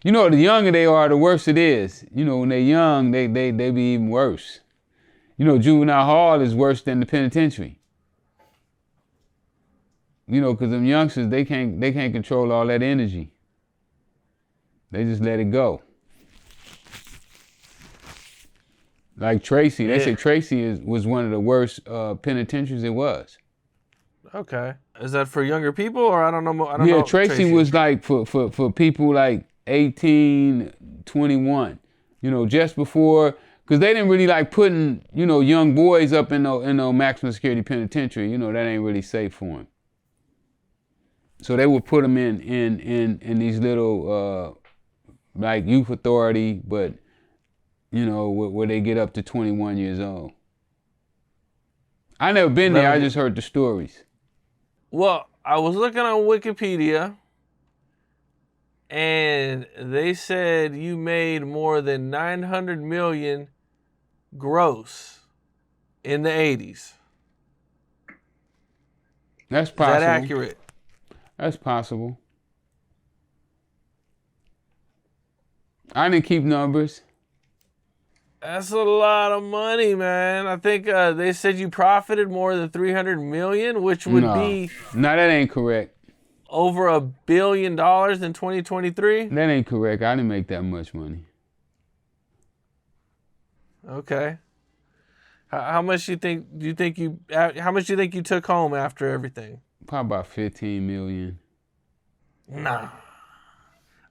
You know, the younger they are, the worse it is. You know, when they're young, they be even worse. You know, juvenile hall is worse than the penitentiary. You know, because them youngsters, they can't control all that energy. They just let it go. Like Tracy, they say Tracy was one of the worst penitentiaries it was. Okay. Is that for younger people or I don't know? Yeah, Tracy was like for people like 18, 21. You know, just before, because they didn't really like putting, you know, young boys up in no maximum security penitentiary. You know, that ain't really safe for them. So they would put them in these little like youth authority, but you know, where they get up to 21 years old. I never been there. I just heard the stories. Well, I was looking on Wikipedia, and they said you made more than 900 million gross in the 80s. That's possible. Is that accurate? That's possible. I didn't keep numbers. That's a lot of money, man. I think they said you profited more than 300 million, which would be... No, that ain't correct. Over $1 billion in 2023? That ain't correct. I didn't make that much money. Okay. How much do you think you took home after everything? Probably about 15 million. Nah.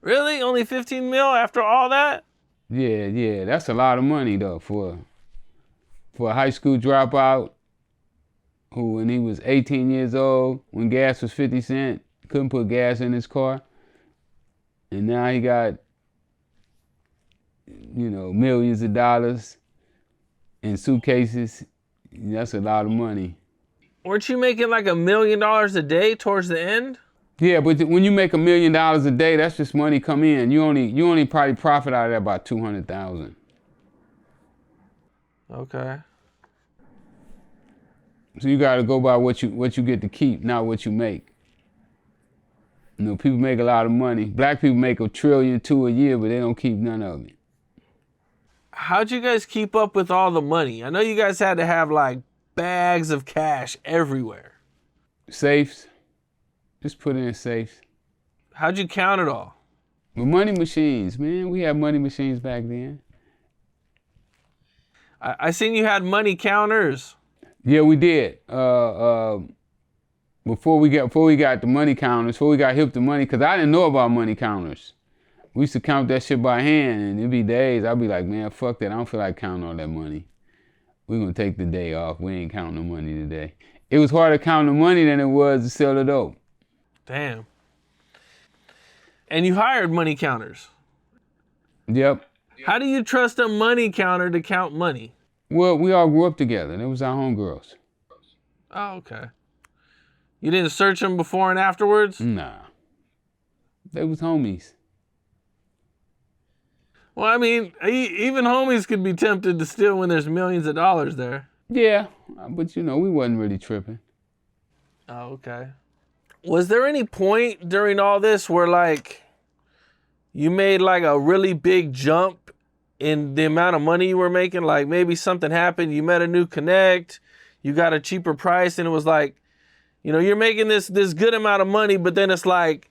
Really? Only 15 mil after all that? Yeah, that's a lot of money though for a high school dropout who, when he was 18 years old, when gas was 50 cents, couldn't put gas in his car, and now he got, you know, millions of dollars in suitcases. That's a lot of money. Weren't you making like $1 million a day towards the end? Yeah, but when you make $1 million a day, that's just money come in. You only probably profit out of that about 200,000. Okay. So you got to go by what you get to keep, not what you make. You know, people make a lot of money. Black people make $1 trillion, 2 a year, but they don't keep none of it. How'd you guys keep up with all the money? I know you guys had to have like bags of cash everywhere. Safes. Just put it in safes. How'd you count it all? With money machines, man. We had money machines back then. I seen you had money counters. Yeah, we did. Before we got the money counters, before we got hip to money, because I didn't know about money counters. We used to count that shit by hand, and it'd be days. I'd be like, man, fuck that. I don't feel like counting all that money. We're going to take the day off. We ain't counting the money today. It was harder to count the money than it was to sell the dope. Damn. And you hired money counters. Yep. How do you trust a money counter to count money? Well, we all grew up together. They was our homegirls. Oh, okay. You didn't search them before and afterwards? Nah. They was homies. Well, I mean, even homies could be tempted to steal when there's millions of dollars there. Yeah, but you know, we wasn't really tripping. Oh, okay. Was there any point during all this where like you made like a really big jump in the amount of money you were making? Like maybe something happened, you met a new connect, you got a cheaper price, and it was like, you know, you're making this good amount of money, but then it's like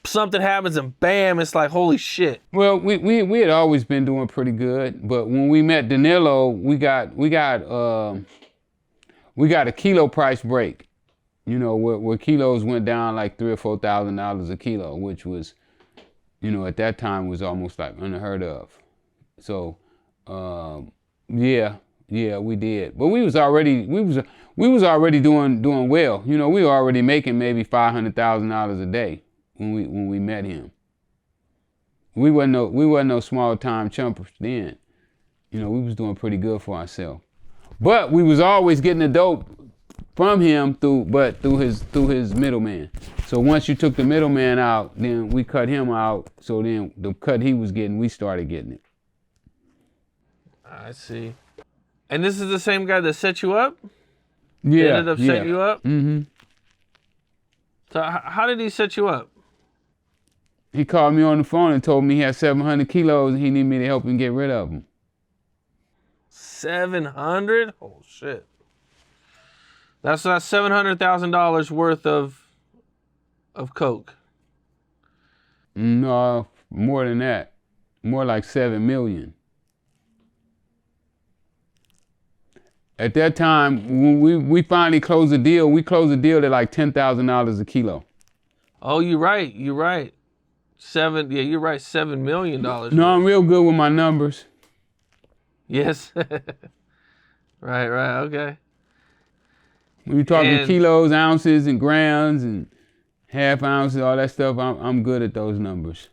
something happens and bam, it's like, holy shit. Well, we had always been doing pretty good, but when we met Danilo, we got a kilo price break. You know, where kilos went down like $3,000 or $4,000 a kilo, which was, you know, at that time was almost like unheard of. So, yeah, we did. But we was already doing well. You know, we were already making maybe $500,000 a day when we met him. We wasn't no small time chumpers then. You know, we was doing pretty good for ourselves. But we was always getting the dope from him through his middleman. So once you took the middleman out, then we cut him out. So then the cut he was getting, we started getting it. I see. And this is the same guy that set you up? Yeah. Ended up setting you up? Mm-hmm. So how did he set you up? He called me on the phone and told me he had 700 kilos and he needed me to help him get rid of them. 700? Oh shit. That's $700,000 worth of coke. No, more than that. More like 7 million. At that time, when we finally closed the deal, we closed the deal at like $10,000 a kilo. Oh, you're right. You're right. You're right. $7 million. No, I'm real good with my numbers. Yes. Right, okay. When you're talking kilos, ounces, and grams, and half ounces, all that stuff, I'm good at those numbers.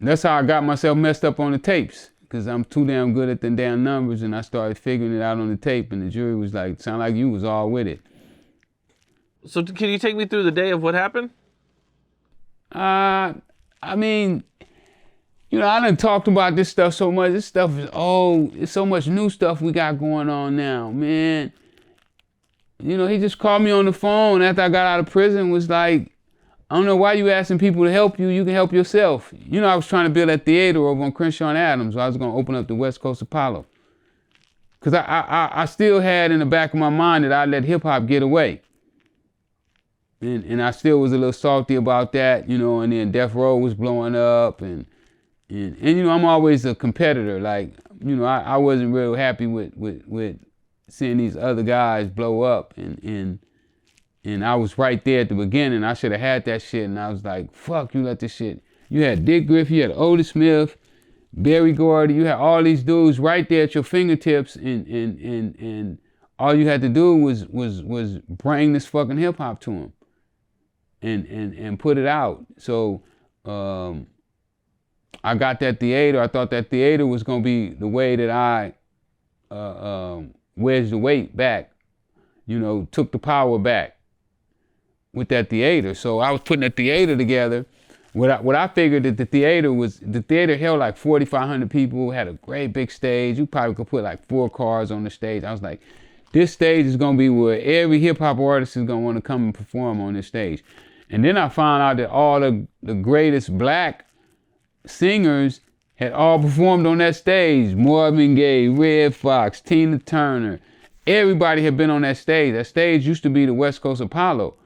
And that's how I got myself messed up on the tapes, because I'm too damn good at the damn numbers, and I started figuring it out on the tape, and the jury was like, sound like you was all with it. So can you take me through the day of what happened? I mean, you know, I done talked about this stuff so much. This stuff is old. It's so much new stuff we got going on now, man. You know, he just called me on the phone after I got out of prison, was like, I don't know why you asking people to help you. You can help yourself. You know, I was trying to build that theater over on Crenshaw and Adams. I was going to open up the West Coast Apollo. Because I still had in the back of my mind that I'd let hip-hop get away. And I still was a little salty about that, you know, and then Death Row was blowing up, and you know, I'm always a competitor. Like, you know, I wasn't real happy with seeing these other guys blow up, and I was right there at the beginning. I should have had that shit, and I was like, fuck, you let this shit. You had Dick Griffey, you had Otis Smith, Barry Gordy, you had all these dudes right there at your fingertips, and all you had to do was bring this fucking hip hop to them. And put it out. So I got that theater. I thought that theater was gonna be the way that I wedged the weight back took the power back with that theater. So I was putting a theater together. What I figured that the theater held like 4,500 people, had a great big stage. You probably could put like 4 cars on the stage. I was like, this stage is gonna be where every hip hop artist is gonna want to come and perform on this stage. And then I found out that all the greatest black singers had all performed on that stage. Marvin Gaye, Red Fox, Tina Turner. Everybody had been on that stage. That stage used to be the West Coast Apollo.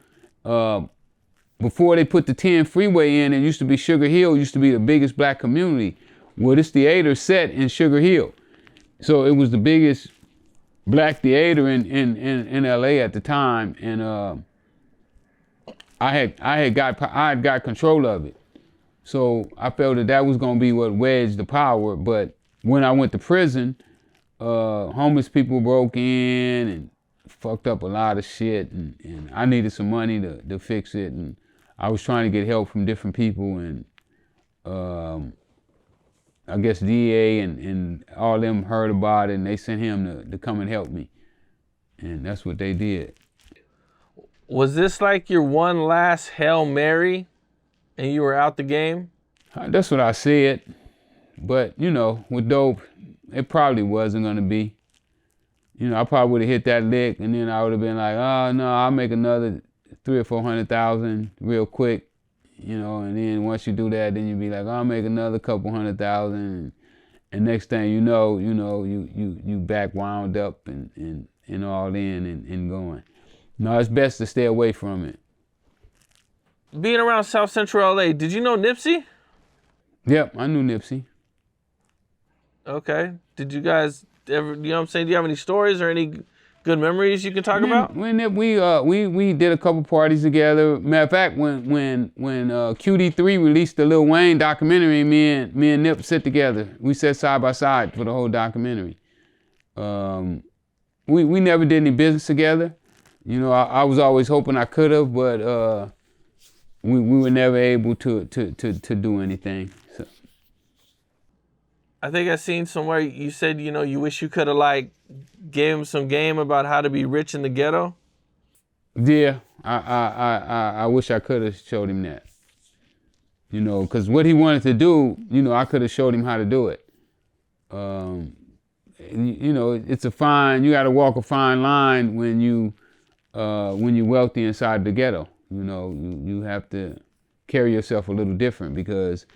Before they put the 10 Freeway in, it used to be Sugar Hill, used to be the biggest black community. Well, this theater set in Sugar Hill. So it was the biggest black theater in LA at the time. And I had got control of it. So I felt that was gonna be what wedged the power. But when I went to prison, homeless people broke in and fucked up a lot of shit, and I needed some money to fix it, and I was trying to get help from different people, and I guess DA and all them heard about it, and they sent him to come and help me, and that's what they did. Was this like your one last Hail Mary and you were out the game? That's what I said, but with dope, it probably wasn't gonna be. I probably would have hit that lick, and then I would have been like, oh no, I'll make another 300,000 or 400,000 real quick, and then once you do that, then you be like, I'll make another couple 100,000, and next thing you know, you back wound up and all in and going. No, it's best to stay away from it. Being around South Central LA, did you know Nipsey? Yep, I knew Nipsey. Okay. Did you guys ever, do you have any stories or any good memories you can talk about? We did a couple parties together. Matter of fact, when QD3 released the Lil Wayne documentary, me and Nip sit together. We sat side by side for the whole documentary. We never did any business together. I was always hoping I could have, but we were never able to do anything. So. I think I seen somewhere you said, you wish you could have gave him some game about how to be rich in the ghetto. Yeah, I wish I could have showed him that. Because what he wanted to do, I could have showed him how to do it. It's you got to walk a fine line when you're wealthy inside the ghetto. You have to carry yourself a little different because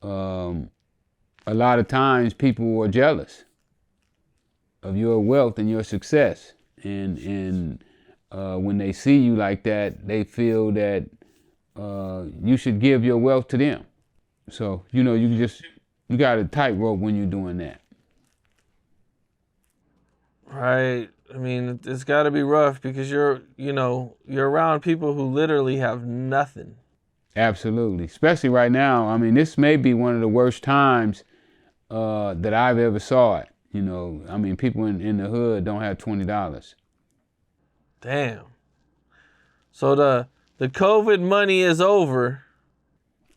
a lot of times people are jealous of your wealth and your success, and when they see you like that, they feel that you should give your wealth to them. So you got a tightrope when you're doing that. Right. I mean, it's got to be rough because you're around people who literally have nothing. Absolutely. Especially right now. I mean, this may be one of the worst times that I've ever saw it. People in the hood don't have $20. Damn. So the COVID money is over.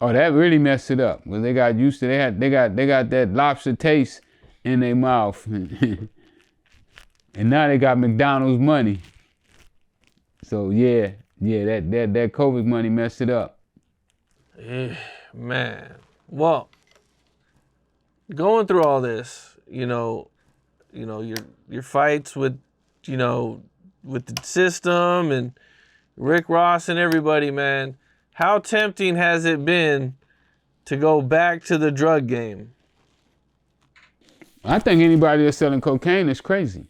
Oh, that really messed it up. Well, they got used to they got that lobster taste in their mouth. And now they got McDonald's money. So yeah, that COVID money messed it up. Yeah, man. Well, going through all this, your fights with the system and Rick Ross and everybody, man. How tempting has it been to go back to the drug game? I think anybody that's selling cocaine is crazy.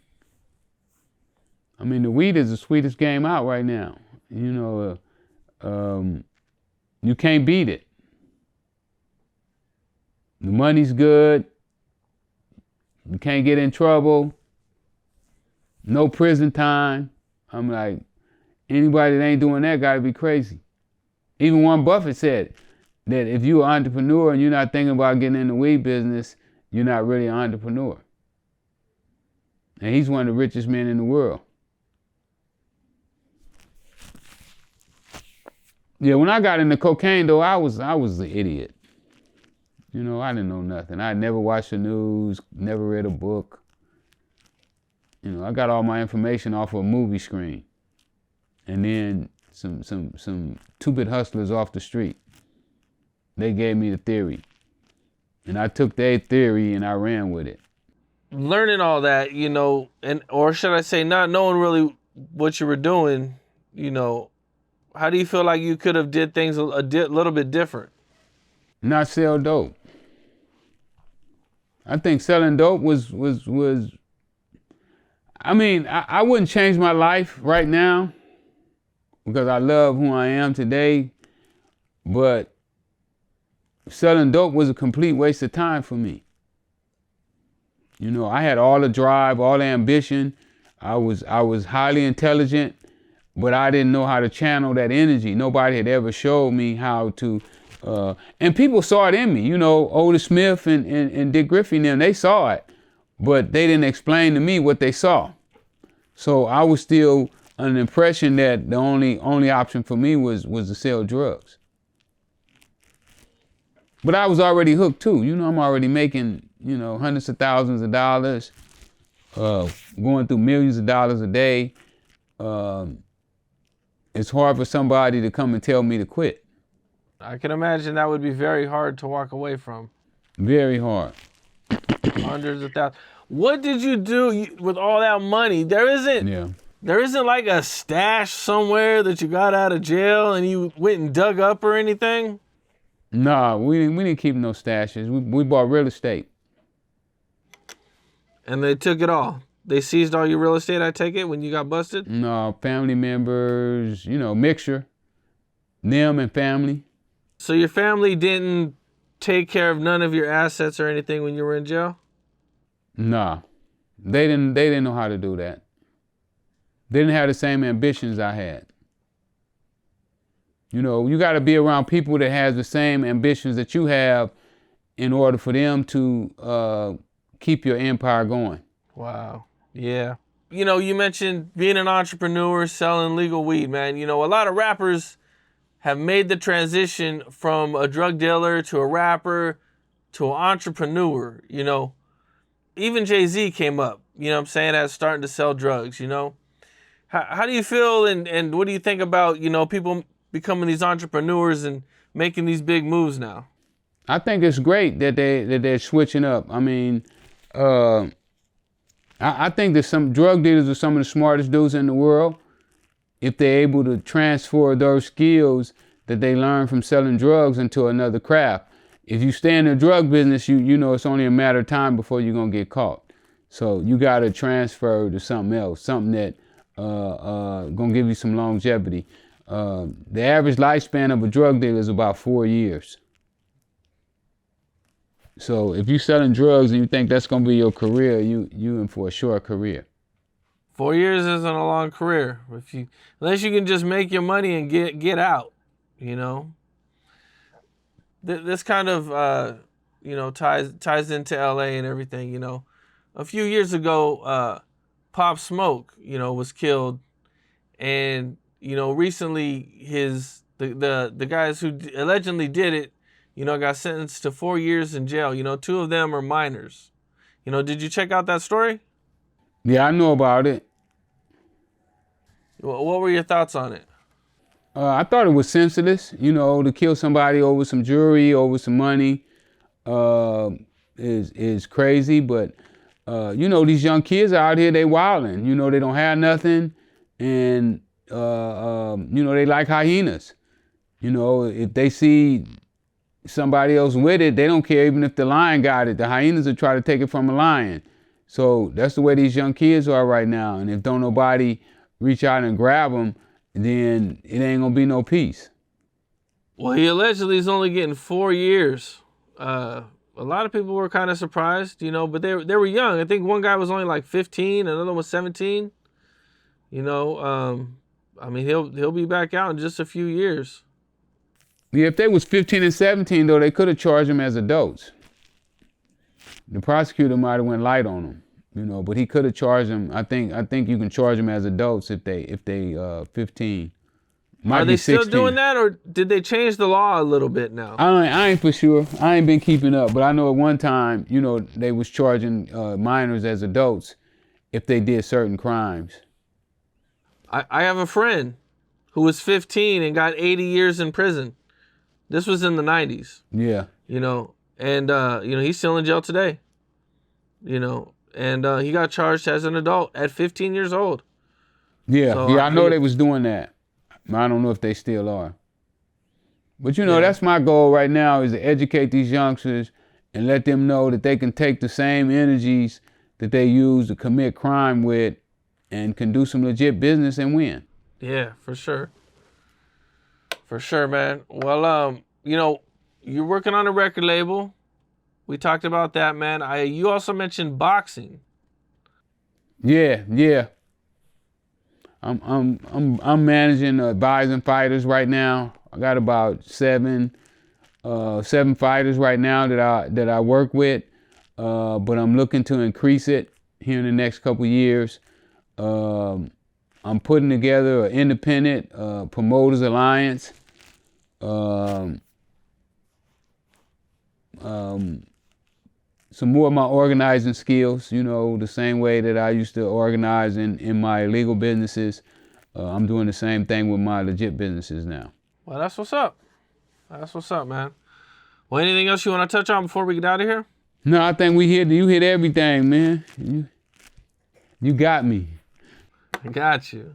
I mean, the weed is the sweetest game out right now. You can't beat it. The money's good. You can't get in trouble. No prison time. I'm like, anybody that ain't doing that gotta be crazy. Even Warren Buffett said that if you're an entrepreneur and you're not thinking about getting in the weed business, you're not really an entrepreneur. And he's one of the richest men in the world. Yeah, when I got into cocaine though, I was an idiot. I didn't know nothing. I never watched the news, never read a book. You know, I got all my information off of a movie screen. And then some 2-bit hustlers off the street. They gave me the theory. And I took their theory and I ran with it. Learning all that, you know, or should I say not knowing really what you were doing, you know, how do you feel like you could have did things a little bit different? Not sell dope. I think selling dope was I mean, I wouldn't change my life right now because I love who I am today, but selling dope was a complete waste of time for me. You know, I had all the drive, all the ambition. I was highly intelligent, but I didn't know how to channel that energy. Nobody had ever showed me how to, and people saw it in me. You know, Otis Smith and Dick Griffey and them, they saw it, but they didn't explain to me what they saw. So I was still under the impression that the only option for me was to sell drugs. But I was already hooked too. You know, I'm already making, you know, hundreds of thousands of dollars, going through millions of dollars a day. It's hard for somebody to come and tell me to quit. I can imagine that would be very hard to walk away from. Very hard. Hundreds of thousands. What did you do with all that money? There isn't like a stash somewhere that you got out of jail and you went and dug up or anything? Nah, we didn't keep no stashes. We bought real estate. And they took it all? They seized all your real estate, I take it, when you got busted? No, family members, you know, mixture. Them and family. So your family didn't take care of none of your assets or anything when you were in jail? Nah, they didn't know how to do that. They didn't have the same ambitions I had. You know, you got to be around people that has the same ambitions that you have in order for them to keep your empire going. Wow. Yeah. You know, you mentioned being an entrepreneur, selling legal weed, man. You know, a lot of rappers have made the transition from a drug dealer to a rapper to an entrepreneur, you know. Even Jay-Z came up, you know what I'm saying, as starting to sell drugs, you know. How do you feel and what do you think about, you know, people becoming these entrepreneurs and making these big moves now? I think it's great that they're switching up. I mean, I think that some drug dealers are some of the smartest dudes in the world if they're able to transfer those skills that they learn from selling drugs into another craft. If you stay in the drug business, you know it's only a matter of time before you're gonna get caught. So you gotta transfer to something else, something that gonna give you some longevity. The average lifespan of a drug dealer is about 4 years. So if you're selling drugs and you think that's gonna be your career, you in for a short career. 4 years isn't a long career unless you can just make your money and get out, you know. This kind of you know ties into LA and everything, you know. A few years ago, Pop Smoke, you know, was killed, and you know recently the guys who allegedly did it, you know, got sentenced to 4 years in jail. You know, 2 of them are minors. You know, did you check out that story? Yeah, I know about it. What were your thoughts on it? I thought it was senseless, you know, to kill somebody over some jewelry, over some money, is crazy. But you know, these young kids out here, they wilding. You know, they don't have nothing, and you know, they like hyenas. You know, if they see somebody else with it, they don't care even if the lion got it. The hyenas will try to take it from a lion. So that's the way these young kids are right now. And if don't nobody reach out and grab them, then it ain't gonna be no peace. Well, he allegedly is only getting 4 years. A lot of people were kind of surprised, you know, but they were young. I think one guy was only like 15, another was 17. You know, I mean, he'll be back out in just a few years. Yeah, if they was 15 and 17 though, they could have charged them as adults. The prosecutor might have went light on them. You know, but he could have charged them. I think you can charge them as adults if they 15. Are they still doing that, or did they change the law a little bit now? I ain't for sure. I ain't been keeping up, but I know at one time, you know, they was charging minors as adults, if they did certain crimes. I have a friend who was 15 and got 80 years in prison. This was in the 90s. Yeah. You know, and, he's still in jail today. You know, and he got charged as an adult at 15 years old. Yeah, So, I know they was doing that. I don't know if they still are. But, that's my goal right now, is to educate these youngsters and let them know that they can take the same energies that they use to commit crime with and can do some legit business and win. Yeah, for sure. For sure, man. Well, you're working on a record label. We talked about that, man. You also mentioned boxing. Yeah. I'm managing, advising fighters right now. I got about seven fighters right now that I work with, but I'm looking to increase it here in the next couple of years. I'm putting together an independent promoters alliance. Some more of my organizing skills, the same way that I used to organize in my illegal businesses. I'm doing the same thing with my legit businesses now. Well, that's what's up. That's what's up, man. Well, anything else you want to touch on before we get out of here? No, I think you hit everything, man. You got me. I got you.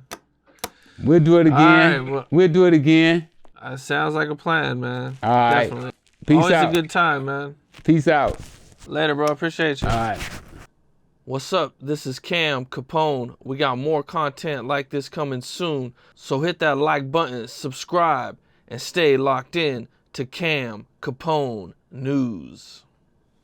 We'll do it again. All right, well, we'll do it again. Sounds like a plan, man. All right. Definitely. Peace Always out. a good time, man. Peace out. Later, bro. Appreciate you. All right. What's up? This is Cam Capone. We got more content like this coming soon. So hit that like button, subscribe, and stay locked in to Cam Capone News.